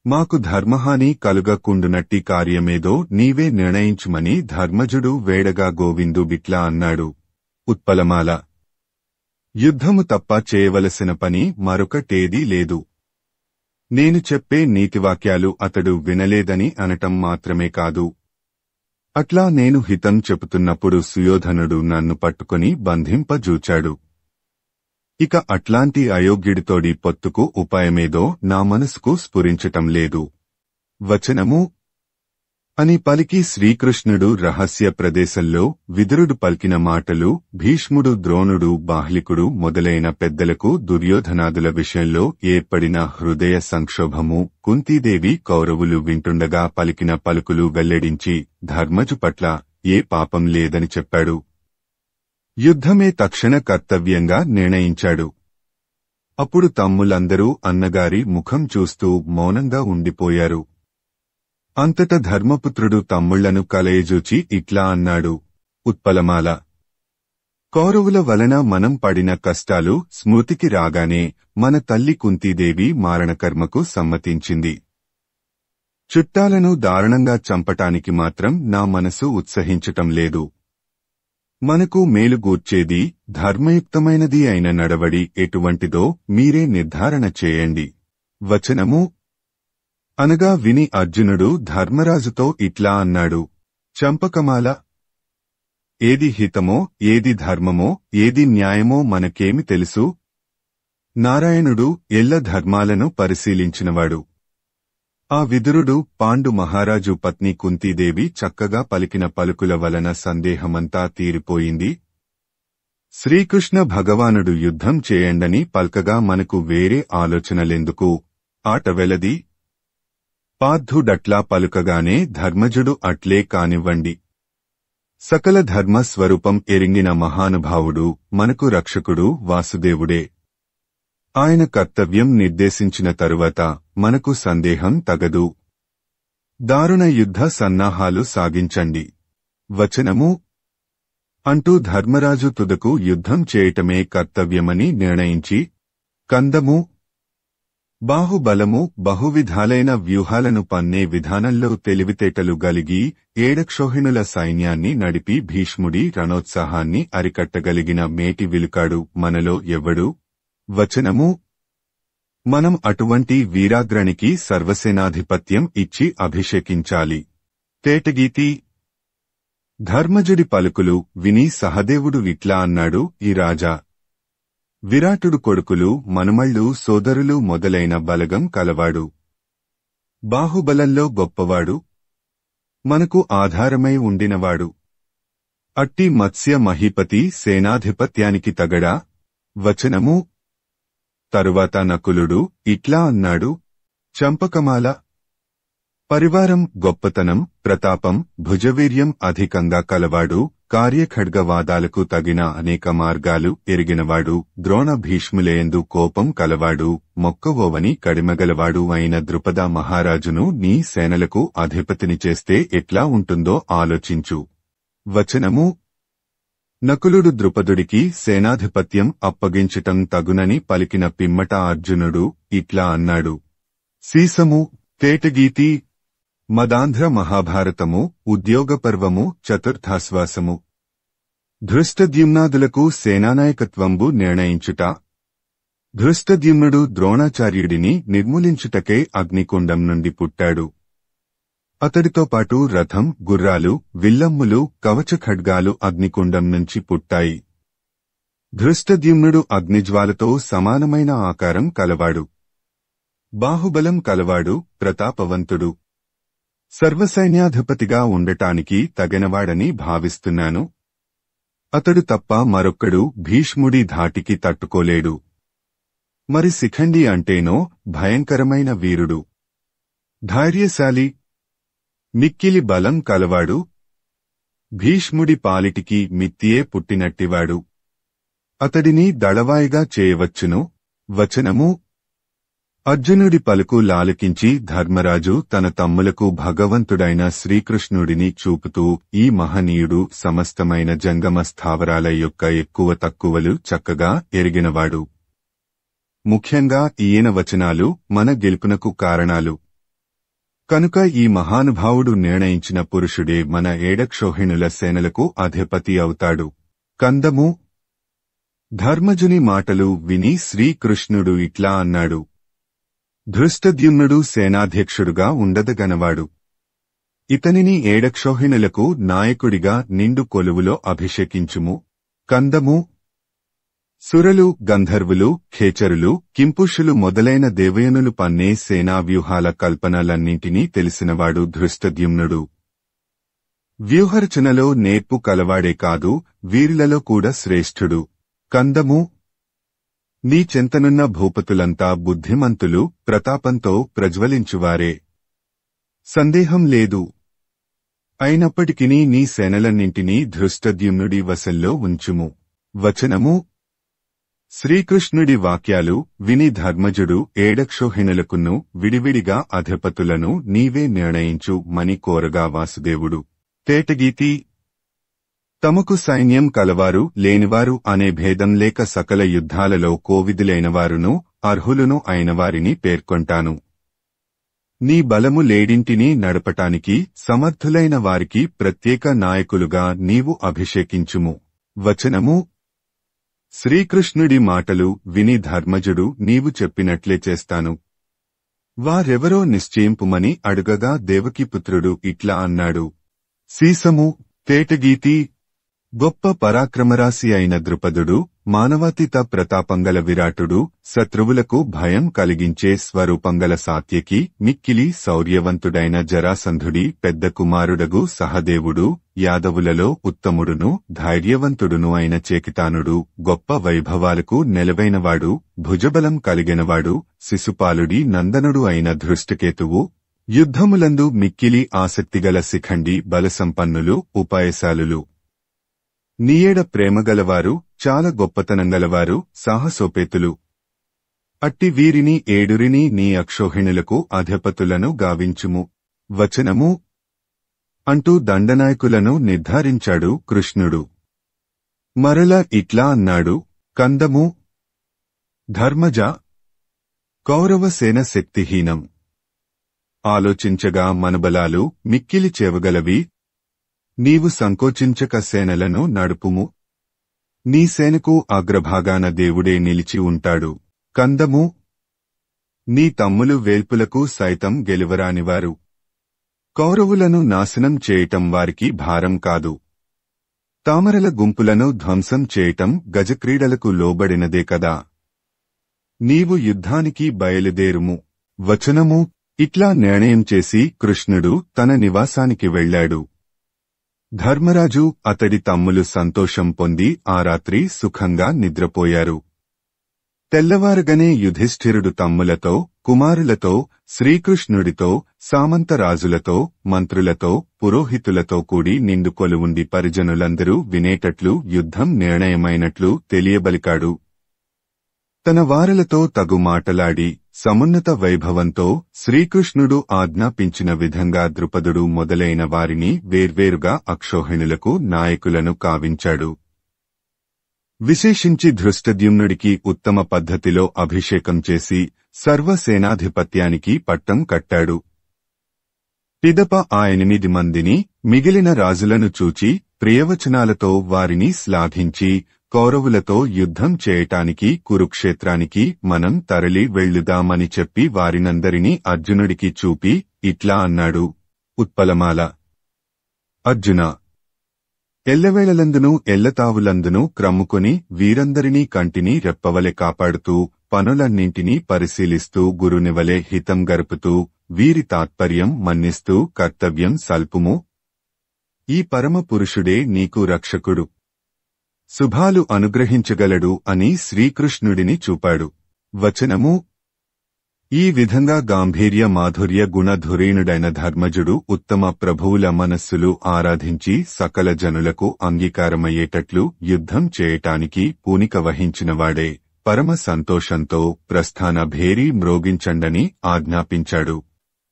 మాకు ధర్మహాని కలుగకుండునట్టి కార్యమేదో నీవే నిర్ణయించుమని ధర్మజుడు వేడగా గోవిందు బిట్లా అన్నాడు. ఉత్పలమాల యుద్ధము తప్ప చేయవలసిన పని మరొకటేదీ లేదు. నేను చెప్పే నీతివాక్యాలు అతడు వినలేదని అనటం మాత్రమే కాదు. అట్లా నేను హితం చెబుతున్నప్పుడు సుయోధనుడు నన్ను పట్టుకుని బంధింపజూచాడు. ఇక అట్లాంటి అయోగ్యుడితోడి పొత్తుకు ఉపాయమేదో నా మనసుకు స్ఫురించటం లేదు. వచనము అని పలికి శ్రీకృష్ణుడు రహస్య ప్రదేశంలో విదురుడు పలికిన మాటలు భీష్ముడు, ద్రోణుడు, బాహ్లికుడు మొదలైన పెద్దలకు దుర్యోధనాదుల విషయంలో ఏర్పడిన హృదయ సంక్షోభము, కుంతీదేవి కౌరవులు వింటుండగా పలికిన పలుకులు వెల్లడించి ధర్మజు పట్ల ఏ పాపం లేదని చెప్పాడు. యుద్ధమే తక్షణ కర్తవ్యంగా నిర్ణయించాడు. అప్పుడు తమ్ములందరూ అన్నగారి ముఖం చూస్తూ మౌనంగా ఉండిపోయారు. అంతట ధర్మపుత్రుడు తమ్ముళ్లను కలయజూచి ఇట్లా అన్నాడు. ఉత్పలమాల కౌరవుల వలన మనం పడిన కష్టాలు స్మృతికి రాగానే మన తల్లి కుంతీదేవి మారణకర్మకు సమ్మతించింది. చుట్టాలను దారుణంగా చంపటానికి మాత్రం నా మనసు ఉత్సహించటం లేదు. మనకు మేలుగూర్చేది ధర్మయుక్తమైనది అయిన నడవడి ఎటువంటిదో మీరే నిర్ధారణ చేయండి. వచనము అనగా విని అర్జునుడు ధర్మరాజుతో ఇట్లా అన్నాడు. చంపకమాల, ఏది హితమో, ఏది ధర్మమో, ఏది న్యాయమో మనకేమి తెలుసు? నారాయణుడు ఎల్ల ధర్మాలను పరిశీలించినవాడు. ఆ విదురుడు పాండు మహారాజు పత్ని కుంతీదేవి చక్కగా పలికిన పలుకుల వలన సందేహమంతా తీరిపోయింది. శ్రీకృష్ణ భగవానుడు యుద్ధం చేయండని పల్కగా మనకు వేరే ఆలోచనలెందుకు? ఆట వెలది. పార్థుడట్లా పలుకగానే ధర్మజుడు అట్లే కానివ్వండి. సకల ధర్మ స్వరూపం ఎరింగిన మహానుభావుడు మనకు రక్షకుడు వాసుదేవుడే. ఆయన కర్తవ్యం నిర్దేశించిన తరువాత మనకు సందేహం తగదు. దారుణ యుద్ధ సన్నాహాలు సాగించండి. వచనము అంటూ ధర్మరాజు తుదకు యుద్ధం చేయటమే కర్తవ్యమని నిర్ణయించి, కందము బాహుబలము బహువిధాలైన వ్యూహాలను పన్నే విధానంలో తెలివితేటలు గలిగి ఏడక్షోహిణుల సైన్యాన్ని నడిపి భీష్ముడి రణోత్సాహాన్ని అరికట్టగలిగిన మేటి విలుకాడు మనలో ఎవడు? వచనము మనం అటువంటి వీరాగ్రణికి సర్వసేనాధిపత్యం ఇచ్చి అభిషేకించాలి. తేటగీతి ధర్మజుడి పలుకులు విని సహదేవుడు ఇట్లా అన్నాడు. ఈ రాజా విరాటుడు కొడుకులు, మనుమళ్ళు, సోదరులు మొదలైన బలగం కలవాడు. బాహుబలంలో గొప్పవాడు. మనకు ఆధారమై ఉండినవాడు. అట్టి మత్స్య మహీపతి సేనాధిపత్యానికి తగడా? వచనము తరువాత నకులుడు ఇట్లా అన్నాడు. చంపకమాల, పరివారం, గొప్పతనం, ప్రతాపం, భుజవీర్యం అధికంగా కలవాడు, కార్యఖడ్గవాదాలకు తగిన అనేక మార్గాలు ఎరిగినవాడు, ద్రోణ భీష్ములేందు కోపం కలవాడు, మొక్కవోవని కడిమగలవాడు అయిన ద్రుపద మహారాజును నీ సేనలకు అధిపతిని చేస్తే ఎట్లా ఉంటుందో ఆలోచించు. వచనము నకులుడు ద్రుపదుడికి సేనాధిపత్యం అప్పగించటం తగునని పలికిన పిమ్మట అర్జునుడు ఇట్లా అన్నాడు. సీసము తేటగీతి మదాంధ్ర మహాభారతము ఉద్యోగపర్వము చతుర్థాశ్వాసము ధృష్టద్యుమ్నాదులకు సేనానాయకత్వంబు నిర్ణయించుట. ధృష్టద్యుమ్నుడు ద్రోణాచార్యుడిని నిర్మూలించుటకై అగ్నికుండం నుండి పుట్టాడు. అతడితో పాటు రథం, గుర్రాలు, విల్లమ్ములు, కవచ ఖడ్గాలు అగ్నికుండం నుంచి పుట్టాయి. ధృష్టద్యుమ్నుడు అగ్నిజ్వాలతో సమానమైన ఆకారం కలవాడు. బాహుబలం కలవాడు, ప్రతాపవంతుడు. సర్వసైన్యాధిపతిగా ఉండటానికి తగినవాడని భావిస్తున్నాను. అతడు తప్ప మరొక్కడు భీష్ముడి ధాటికి తట్టుకోలేడు. మరి శిఖండి అంటేనో భయంకరమైన వీరుడు, ధైర్యశాలి, మిక్కిలి బలం కలవాడు. భీష్ముడి పాలిటికి మిత్తియే పుట్టినట్టివాడు. అతడిని దళవాయిగా చేయవచ్చును. వచనము అర్జునుడి పలుకు లాలకించి ధర్మరాజు తన తమ్ములకు భగవంతుడైన శ్రీకృష్ణుడిని చూపుతూ, ఈ మహనీయుడు సమస్తమైన జంగమ స్థావరాల యొక్క ఎక్కువ తక్కువలు చక్కగా ఎరిగినవాడు. ముఖ్యంగా ఈయన వచనాలు మన గెలుపునకు కారణాలు. కనుక ఈ మహానుభావుడు నిర్ణయించిన పురుషుడే మన ఏడక్షోహిణుల సేనలకు అధిపతి అవుతాడు. కందము ధర్మజుని మాటలు విని శ్రీకృష్ణుడు ఇట్లా అన్నాడు. ధృష్టద్యుమ్నుడు సేనాధ్యక్షుడుగా ఉండదగనవాడు. ఇతనిని ఏడక్షోహిణులకు నాయకుడిగా నిండు కొలువులో అభిషేకించుము. కందము సురలు, గంధర్వులు, ఖేచరులు, కింపుషులు మొదలైన దేవయనులు పన్నే సేనావ్యూహాల కల్పనలన్నింటినీ తెలిసినవాడు ధృష్టద్యుమ్నుడు. వ్యూహరచనలో నేర్పు కలవాడే కాదు, వీరులలో కూడా శ్రేష్ఠుడు. కందము నీ చెంతనున్న భూపతులంతా బుద్ధిమంతులు, ప్రతాపంతో ప్రజ్వలించువారే. సందేహం లేదు. అయినప్పటికినీ నీ సేనలన్నింటినీ ధృష్టద్యుమ్నుడి వశంలో ఉంచుము. వచనము శ్రీకృష్ణుడి వాక్యాలు విని ధర్మజుడు ఏడక్షోహిణులకును విడివిడిగా అధిపతులను నీవే నిర్ణయించు మని కోరగా వాసుదేవుడు తేటగీతి తమకు సైన్యం కలవారు లేనివారు అనే భేదం లేక సకల యుద్ధాలలో కోవిదులైనవారును అర్హులును అయినవారిని పేర్కొంటాను. నీ బలము లేడింటిని నడపటానికి సమర్థులైన వారికి ప్రత్యేక నాయకులుగా నీవు అభిషేకించుము. వచనము శ్రీకృష్ణుడి మాటలు విని ధర్మజుడు నీవు చెప్పినట్లే చేస్తాను. వారెవరో నిశ్చయింపుమని అడుగగా దేవకీపుత్రుడు ఇట్లా అన్నాడు. సీసము తేటగీతి గొప్ప పరాక్రమరాశి అయిన ద్రుపదుడు, మానవాతీత ప్రతాపంగల విరాటుడు, శత్రువులకు భయం కలిగించే స్వరూపంగల సాత్యకి, మిక్కిలి శౌర్యవంతుడైన జరాసంధుడి పెద్ద కుమారుడగు సహదేవుడు, యాదవులలో ఉత్తముడును ధైర్యవంతుడును అయిన చేకితానుడు, గొప్ప వైభవాలకు నెలవైనవాడు, భుజబలం కలిగినవాడు, శిశుపాలుడి నందనుడు అయిన ధృష్టకేతువు, యుద్ధములందు మిక్కిలి ఆసక్తిగల శిఖండి బలసంపన్నులు, ఉపాయశాలులు, నీయేడ ప్రేమగలవారు, చాలా గొప్పతనంగలవారు, సాహసోపేతులు. అట్టి వీరిని ఏడురిని నీ అక్షోహిణులకు అధిపతులను గావించుము. వచనము అంటూ దండనాయకులను నిర్ధారించాడు కృష్ణుడు. మరల ఇట్లా అన్నాడు. కందము ధర్మజ, కౌరవసేన శక్తిహీనం. ఆలోచించగా మనబలాలు మిక్కిలి చేవగలవి. నీవు సంకోచించక సేనలను నడుపుము. నీ సేనకు అగ్రభాగాన దేవుడే నిలిచి ఉంటాడు. కందము నీ తమ్ములు వేల్పులకు సైతం గెలువరానివారు. కౌరవులను నాశనం చేయటం వారికి భారం కాదు. తామరల గుంపులను ధ్వంసం చేయటం గజక్రీడలకు లోబడినదే కదా. నీవు యుద్ధానికి బయలుదేరుము. వచనము ఇట్లా నిర్ణయం చేసి కృష్ణుడు తన నివాసానికి వెళ్లాడు. ధర్మరాజు అతడి తమ్ములు సంతోషం పొంది ఆ రాత్రి సుఖంగా నిద్రపోయారు. తెల్లవారగనే యుధిష్ఠిరుడు తమ్ములతో, కుమారులతో, శ్రీకృష్ణుడితో, సామంతరాజులతో, మంత్రులతో, పురోహితులతో కూడి నిండు కొలువుండి పరిజనులందరూ వినేటట్లు యుద్ధం నిర్ణయమైనట్లు తెలియబలికాడు. తన వారలతో తగు మాటలాడి సమున్నత వైభవంతో శ్రీకృష్ణుడు ఆజ్ఞాపించిన విధంగా ద్రుపదుడు మొదలైన వారిని వేర్వేరుగా అక్షోహిణులకు నాయకులను కావించాడు. విశేషించి ధృష్టద్యుమ్నుడికి ఉత్తమ పద్ధతిలో అభిషేకం చేసి సర్వసేనాధిపత్యానికి పట్టం కట్టాడు. పిదప ఆ 8 మందిని మిగిలిన రాజులను చూచి ప్రియవచనాలతో వారిని శ్లాఘించి, కౌరవులతో యుద్ధం చేయటానికి కురుక్షేత్రానికి మనం తరలి వెళ్ళుదామని చెప్పి వారినందరినీ అర్జునుడికి చూపి ఇట్లా అన్నాడు. ఉత్పలమాల అర్జున, ఎల్లవేళలందునూ ఎల్లతావులందునూ క్రమ్ముకొని వీరందరినీ కంటిని రెప్పవలె కాపాడుతూ, పనులన్నింటినీ పరిశీలిస్తూ గురునివలె హితం గరుపుతూ, వీరి తాత్పర్యం మన్నిస్తూ కర్తవ్యం సల్పుము. ఈ పరమ పురుషుడే నీకు రక్షకుడు, శుభాలు అనుగ్రహించగలడు అని శ్రీకృష్ణుడిని చూపాడు. వచనము ఈ విధంగా గాంభీర్య మాధుర్య గుణధురీణుడైన ధర్మజుడు ఉత్తమ ప్రభువుల మనస్సులు ఆరాధించి సకల జనులకు అంగీకారమయ్యేటట్లు యుద్ధం చేయటానికి పూనిక వహించినవాడే పరమ సంతోషంతో ప్రస్థాన భేరీ మ్రోగించండని ఆజ్ఞాపించాడు.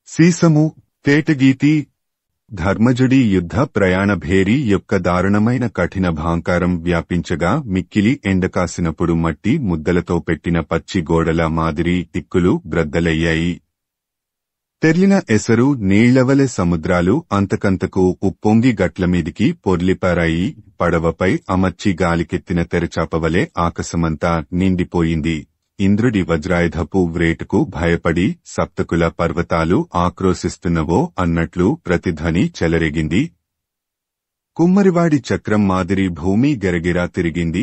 సీసము తేటగీతి ధర్మజుడి యుద్ధ ప్రయాణ భేరీ యొక్క దారుణమైన కఠిన భాంకారం వ్యాపించగా మిక్కిలి ఎండకాసినప్పుడు మట్టి ముద్దలతో పెట్టిన పచ్చి గోడల మాదిరి టిక్కులు బ్రద్దలయ్యాయి. తెర్లిన ఎసరు నీళ్లవలె సముద్రాలు అంతకంతకు ఉప్పొంగి గట్లమీదికి పొర్లిపారాయి. పడవపై అమర్చి గాలికెత్తిన తెరచాపవలే ఆకాశమంతా నిండిపోయింది. ఇంద్రుడి వజ్రాయుధపు వ్రేటుకు భయపడి సప్తకుల పర్వతాలు ఆక్రోశిస్తున్నవో అన్నట్లు ప్రతిధ్వని చెలరేగింది. కుమ్మరివాడి చక్రం మాదిరి భూమి గెరగిరా తిరిగింది.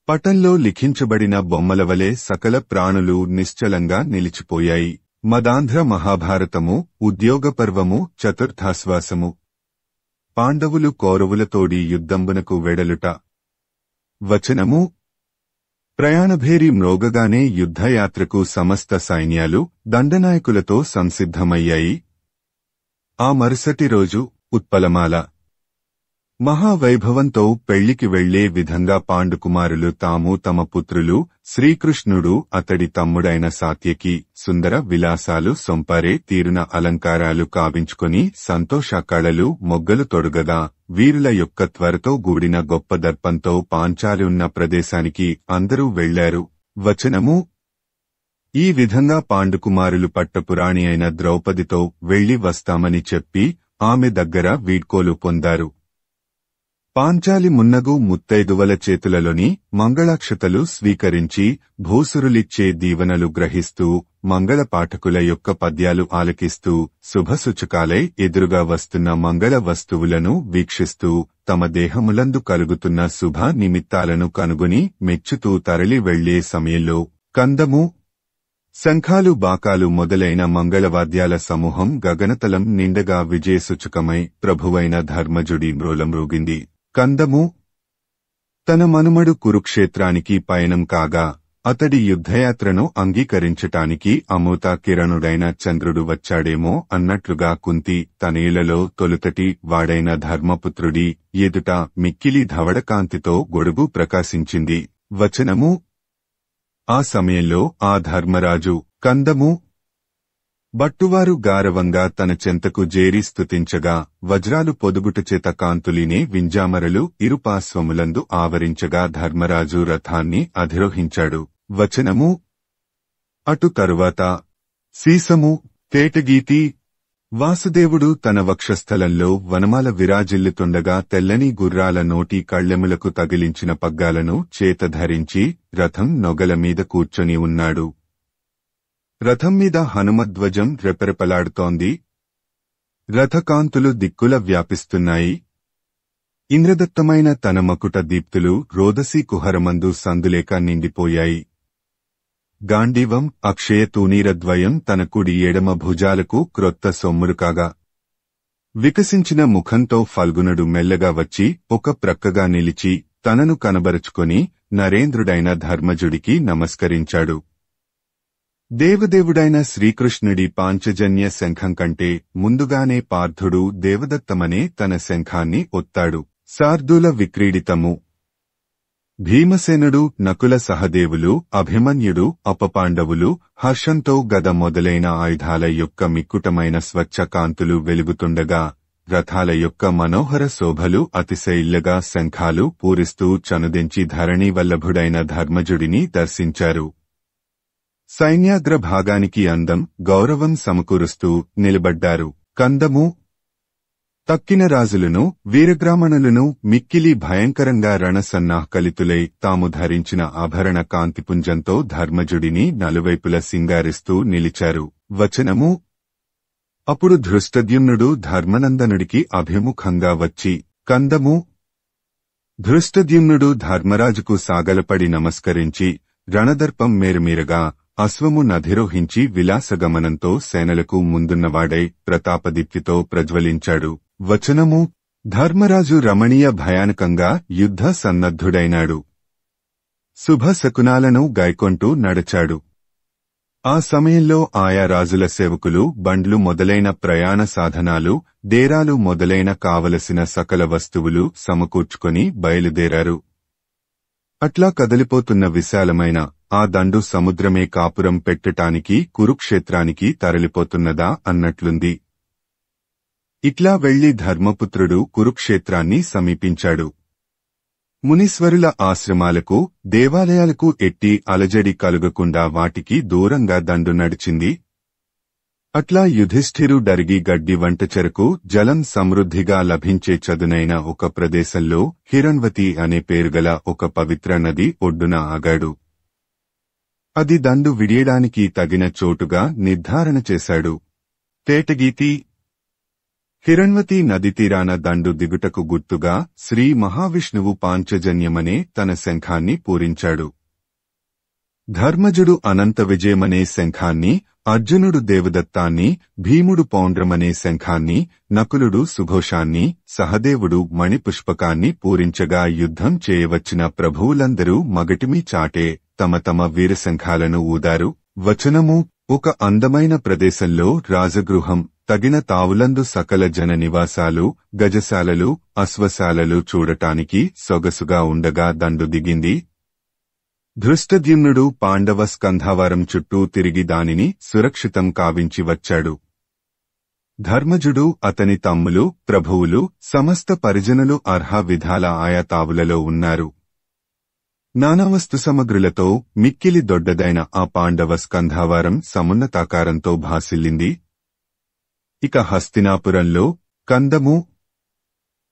పటంలో లిఖించబడిన బొమ్మలవలే సకల ప్రాణులు నిశ్చలంగా నిలిచిపోయాయి. మదాంధ్ర మహాభారతము ఉద్యోగపర్వము చతుర్థాశ్వాసము. పాండవులు కౌరవులతోడి యుద్ధంబునకు వెడలుట. వచనము ప్రయాణభేరి మ్రోగగానే యుద్ధయాత్రకు సమస్త సైన్యాలు దండనాయకులతో సంసిద్ధమయ్యాయి. ఆ మరుసటి రోజు ఉత్పలమాల మహావైభవంతో పెళ్లికి వెళ్లే విధంగా పాండుకుమారులు తాము తమ పుత్రులు శ్రీకృష్ణుడు అతడి తమ్ముడైన సాత్యకి సుందర విలాసాలు సొంపారే తీరున అలంకారాలు కావించుకొని సంతోషకళలు మొగ్గలు తొడుగగా వీరుల యొక్క త్వరతో గూడిన గొప్ప దర్పంతో పాంచాలి ఉన్న ప్రదేశానికి అందరూ వెళ్లారు. వచనము ఈ విధంగా పాండుకుమారులు పట్టపురాణి అయిన ద్రౌపదితో వెళ్లి వస్తామని చెప్పి ఆమె దగ్గర వీడ్కోలు పొందారు. పాంచాలి మున్నగు ముత్తైదువల చేతులలోని మంగళాక్షతలు స్వీకరించి భూసురులిచ్చే దీవెనలు గ్రహిస్తూ మంగళ పాఠకుల యొక్క పద్యాలు ఆలకిస్తూ శుభసూచకాలై ఎదురుగా వస్తున్న మంగళ వస్తువులను వీక్షిస్తూ తమ దేహములందు కలుగుతున్న శుభ నిమిత్తాలను కనుగొని మెచ్చుతూ తరలి వెళ్లే సమయంలో కందము, శంఖాలు, బాకాలు మొదలైన మంగళవాద్యాల సమూహం గగనతలం నిండగా విజయసూచకమై ప్రభువైన ధర్మజుడి మ్రోలమ్రోగింది. కందము తన మనుమడు కురుక్షేత్రానికి పయనం కాగా అతడి యుద్ధయాత్రను అంగీకరించటానికి అమృత కిరణుడైన చంద్రుడు వచ్చాడేమో అన్నట్లుగా కుంతి తనేళ్లలో తొలుతటి వాడైన ధర్మపుత్రుడి ఎదుట మిక్కిలి ధవడకాంతితో గొడుగు ప్రకాశించింది. వచనము ఆ సమయంలో ఆ ధర్మరాజు కందము బట్టువారు గారవంగా తన చెంతకు జేరి స్తుతించగా వజ్రాలు పొదుగుటచేత కాంతులినే వింజామరలు ఇరుపార్శ్వములందు ఆవరించగా ధర్మరాజు రథాన్ని అధిరోహించాడు. వచనము అటు తరువాత సీసము, తేటగీతి, వాసుదేవుడు తన వక్షస్థలంలో వనమాల విరాజిల్లుతుండగా తెల్లని గుర్రాల నోటి కళ్ళెములకు తగిలించిన పగ్గాలను చేత ధరించి రథం నొగల మీద కూర్చొని ఉన్నాడు. రథం మీద హనుమధ్వజం రెపరెపలాడుతోంది. రథకాంతులు దిక్కుల వ్యాపిస్తున్నాయి. ఇంద్రదత్తమైన తన మకుట దీప్తులు రోదసీ కుహరమందు సందులేక నిండిపోయాయి. గాంధీవం, అక్షయ తూనీరద్వయం తన కుడి ఎడమ భుజాలకు క్రొత్త సొమ్మురుకాగా వికసించిన ముఖంతో ఫల్గునుడు మెల్లగా వచ్చి ఒక ప్రక్కగా నిలిచి తనను కనబరుచుకొని నరేంద్రుడైన ధర్మజుడికి నమస్కరించాడు. దేవదేవుడైన శ్రీకృష్ణుడి పాంచజన్య శంఖం కంటే ముందుగానే పార్థుడు దేవదత్తమనే తన శంఖాన్ని ఒత్తాడు. శార్దూల విక్రీడితము. భీమసేనుడు, నకుల సహదేవులు, అభిమన్యుడు, అపపాండవులు హర్షంతో గద మొదలైన ఆయుధాల యొక్క మిక్కుటమైన స్వచ్ఛ కాంతులు వెలుగుతుండగా రథాల యొక్క మనోహర శోభలు అతిశయిల్లగా శంఖాలు పూరిస్తూ చనుదెంచి ధరణీవల్లభుడైన ధర్మజుడిని దర్శించారు. సైన్యాగ్రభాగానికి అందం, గౌరవం సమకూరుస్తూ నిలబడ్డారు. కందము తక్కిన రాజులను, వీరగ్రామణులను మిక్కిలి భయంకరంగా రణసన్నాహకలితులై తాము ధరించిన ఆభరణ కాంతిపుంజంతో ధర్మజుడిని నలువైపుల సింగారిస్తూ నిలిచారు. వచనము అప్పుడు ధృష్టద్యుమ్నుడు ధర్మనందనుడికి అభిముఖంగా వచ్చి కందము ధృష్టద్యుమ్నుడు ధర్మరాజుకు సాగలపడి నమస్కరించి రణదర్పం మేరుమీరగా అశ్వము నధిరోహించి విలాసగమనంతో సేనలకు ముందున్నవాడై ప్రతాపదీప్తితో ప్రజ్వలించాడు. వచనము ధర్మరాజు రమణీయ భయానకంగా యుద్ధ సన్నద్ధుడైనాడు. శుభశకునాలను గైకొంటూ నడచాడు. ఆ సమయంలో ఆయా రాజుల సేవకులు బండ్లు మొదలైన ప్రయాణ సాధనాలు, డేరాలు మొదలైన కావలసిన సకల వస్తువులు సమకూర్చుకొని బయలుదేరారు. అట్లా కదలిపోతున్న విశాలమైన ఆ దండు సముద్రమే కాపురం పెట్టటానికి కురుక్షేత్రానికి తరలిపోతున్నదా అన్నట్లుంది. ఇట్లా వెళ్లి ధర్మపుత్రుడు కురుక్షేత్రాన్ని సమీపించాడు. మునీశ్వరుల ఆశ్రమాలకు, దేవాలయాలకు ఎట్టి అలజడి కలుగకుండా వాటికి దూరంగా దండు నడిచింది. అట్లా యుధిష్ఠిరుడరిగి గడ్డి వంట చెరకు జలం సమృద్ధిగా లభించే చదునైన ఒక ప్రదేశంలో హిరణ్వతి అనే పేరుగల ఒక పవిత్ర నది ఒడ్డున ఆగాడు. అది దండు విడియడానికి తగిన చోటుగా నిర్ధారణ చేశాడు. తేటగీతి హిరణ్వతి నది తీరాన దండు దిగుటకు గుర్తుగా శ్రీ మహావిష్ణువు పాంచజన్యమనే తన శంఖాన్ని పూరించాడు. ధర్మజుడు అనంత విజయమనే శంఖాన్ని, అర్జునుడు దేవదత్తాన్ని, భీముడు పౌండ్రమనే శంఖాన్ని, నకులుడు సుఘోషాన్ని, సహదేవుడు మణిపుష్పకాన్ని పూరించగా యుద్ధం చేయవచ్చిన ప్రభువులందరూ మగటిమి చాటే తమ తమ వీరశంఖాలను ఊదారు. వచనము ఒక అందమైన ప్రదేశంలో రాజగృహం, తగిన తావులందు సకల జన నివాసాలు, గజశాలలు, అశ్వశాలలు చూడటానికి సొగసుగా ఉండగా దండు దిగింది. ధృష్టద్యుమ్నుడు పాండవ స్కంధావరం చుట్టూ తిరిగి దానిని సురక్షితం కావించి వచ్చాడు. ధర్మజుడు, అతని తమ్ములు, ప్రభువులు, సమస్త పరిజనులు అర్హ విధాల ఆయా తావులలో ఉన్నారు. నానావస్తు సమగ్రులతో మిక్కిలి దొడ్డదైన ఆ పాండవ స్కంధావారం సమున్నతాకారంతో భాసిల్లింది. ఇక హస్తినాపురంలో కందము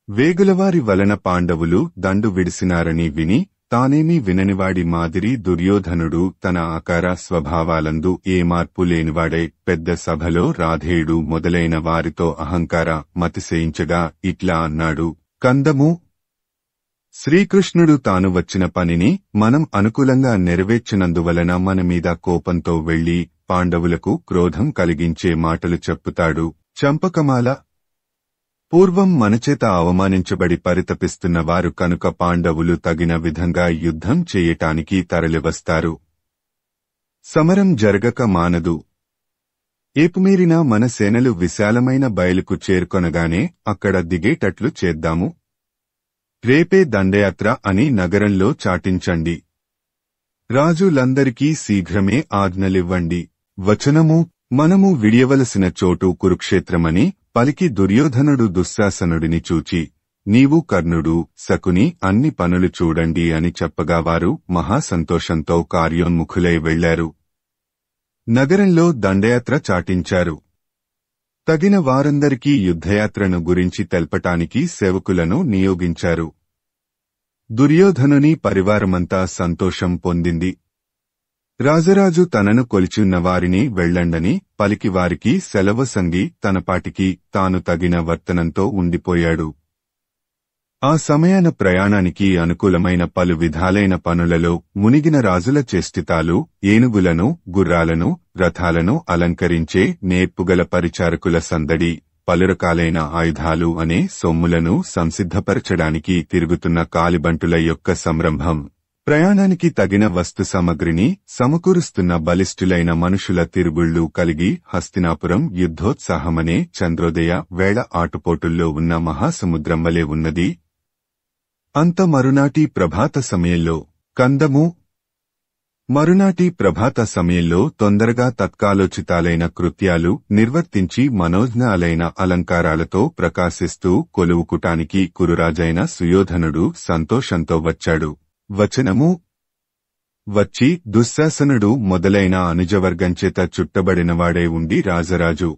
వేగులవారి వలన పాండవులు దండు విడిసినారని విని తానేమీ విననివాడి మాదిరి దుర్యోధనుడు తన ఆకార స్వభావాలందు ఏ మార్పు లేనివాడై పెద్ద సభలో రాధేయుడు మొదలైన వారితో అహంకార మతిశయించగా ఇట్లా అన్నాడు. కందము, శ్రీకృష్ణుడు తాను వచ్చిన పనిని మనం అనుకూలంగా నెరవేర్చినందువలన మనమీద కోపంతో వెళ్లి పాండవులకు క్రోధం కలిగించే మాటలు చెప్పుతాడు. చంపకమాల. పూర్వం మనచేత అవమానించబడి పరితపిస్తున్న వారు కనుక పాండవులు తగిన విధంగా యుద్ధం చేయటానికి తరలివస్తారు. సమరం జరగక మానదు. ఏపుమీరిన మన సేనలు విశాలమైన బయలుకు చేరుకొనగానే అక్కడ దిగేటట్లు చేద్దాము. రేపే దండయాత్ర అని నగరంలో చాటించండి. రాజులందరికీ శీఘ్రమే ఆజ్ఞలివ్వండి. వచనము. మనము విడియవలసిన చోటు కురుక్షేత్రమని పలికి దుర్యోధనుడు దుశ్శాసనుడిని చూచి, నీవు కర్ణుడు, శకుని అన్ని పనులు చూడండి అని చెప్పగా వారు మహాసంతోషంతో కార్యోన్ముఖులై వెళ్లారు. నగరంలో దండయాత్ర చాటించారు. తగిన వారందరికీ యుద్ధయాత్రను గురించి తెల్పటానికి సేవకులను నియోగించారు. దుర్యోధనుని పరివారమంతా సంతోషం పొందింది. రాజరాజు తనను కొలిచున్న వారిని వెళ్లండని పలికి వారికి సెలవు సంగి తనపాటికి తాను తగిన వర్తనంతో ఉండిపోయాడు. ఆ సమయాన ప్రయాణానికి అనుకూలమైన పలు విధాలైన పనులలో మునిగిన రాజుల చేష్టితాలు, ఏనుగులను, గుర్రాలను, రథాలను అలంకరించే నేర్పుగల పరిచారకుల సందడి, పలురకాలైన ఆయుధాలు అనే సొమ్ములను సంసిద్ధపరచడానికి తిరుగుతున్న కాలిబంటుల యొక్క సంరంభం, ప్రయాణానికి తగిన వస్తు సామగ్రిని సమకూరుస్తున్న బలిష్ఠులైన మనుషుల తిరుగుళ్లు కలిగి హస్తినాపురం యుద్ధోత్సాహమనే చంద్రోదయ వేళ ఆటుపోటుల్లో ఉన్న మహాసముద్రం వలె ఉన్నది. అంత మరునాటి ప్రభాత సమయంలో. కందము. మరునాటి ప్రభాత సమయంలో తొందరగా తత్కాలోచితాలైన కృత్యాలు నిర్వర్తించి మనోజ్ఞాలైన అలంకారాలతో ప్రకాశిస్తూ కొలువుకుటానికి కురురాజైన సుయోధనుడు సంతోషంతో వచ్చాడు. వచనము. వచ్చి దుశ్శాసనుడు మొదలైన అనుజవర్గంచేత చుట్టబడినవాడై ఉండి రాజరాజు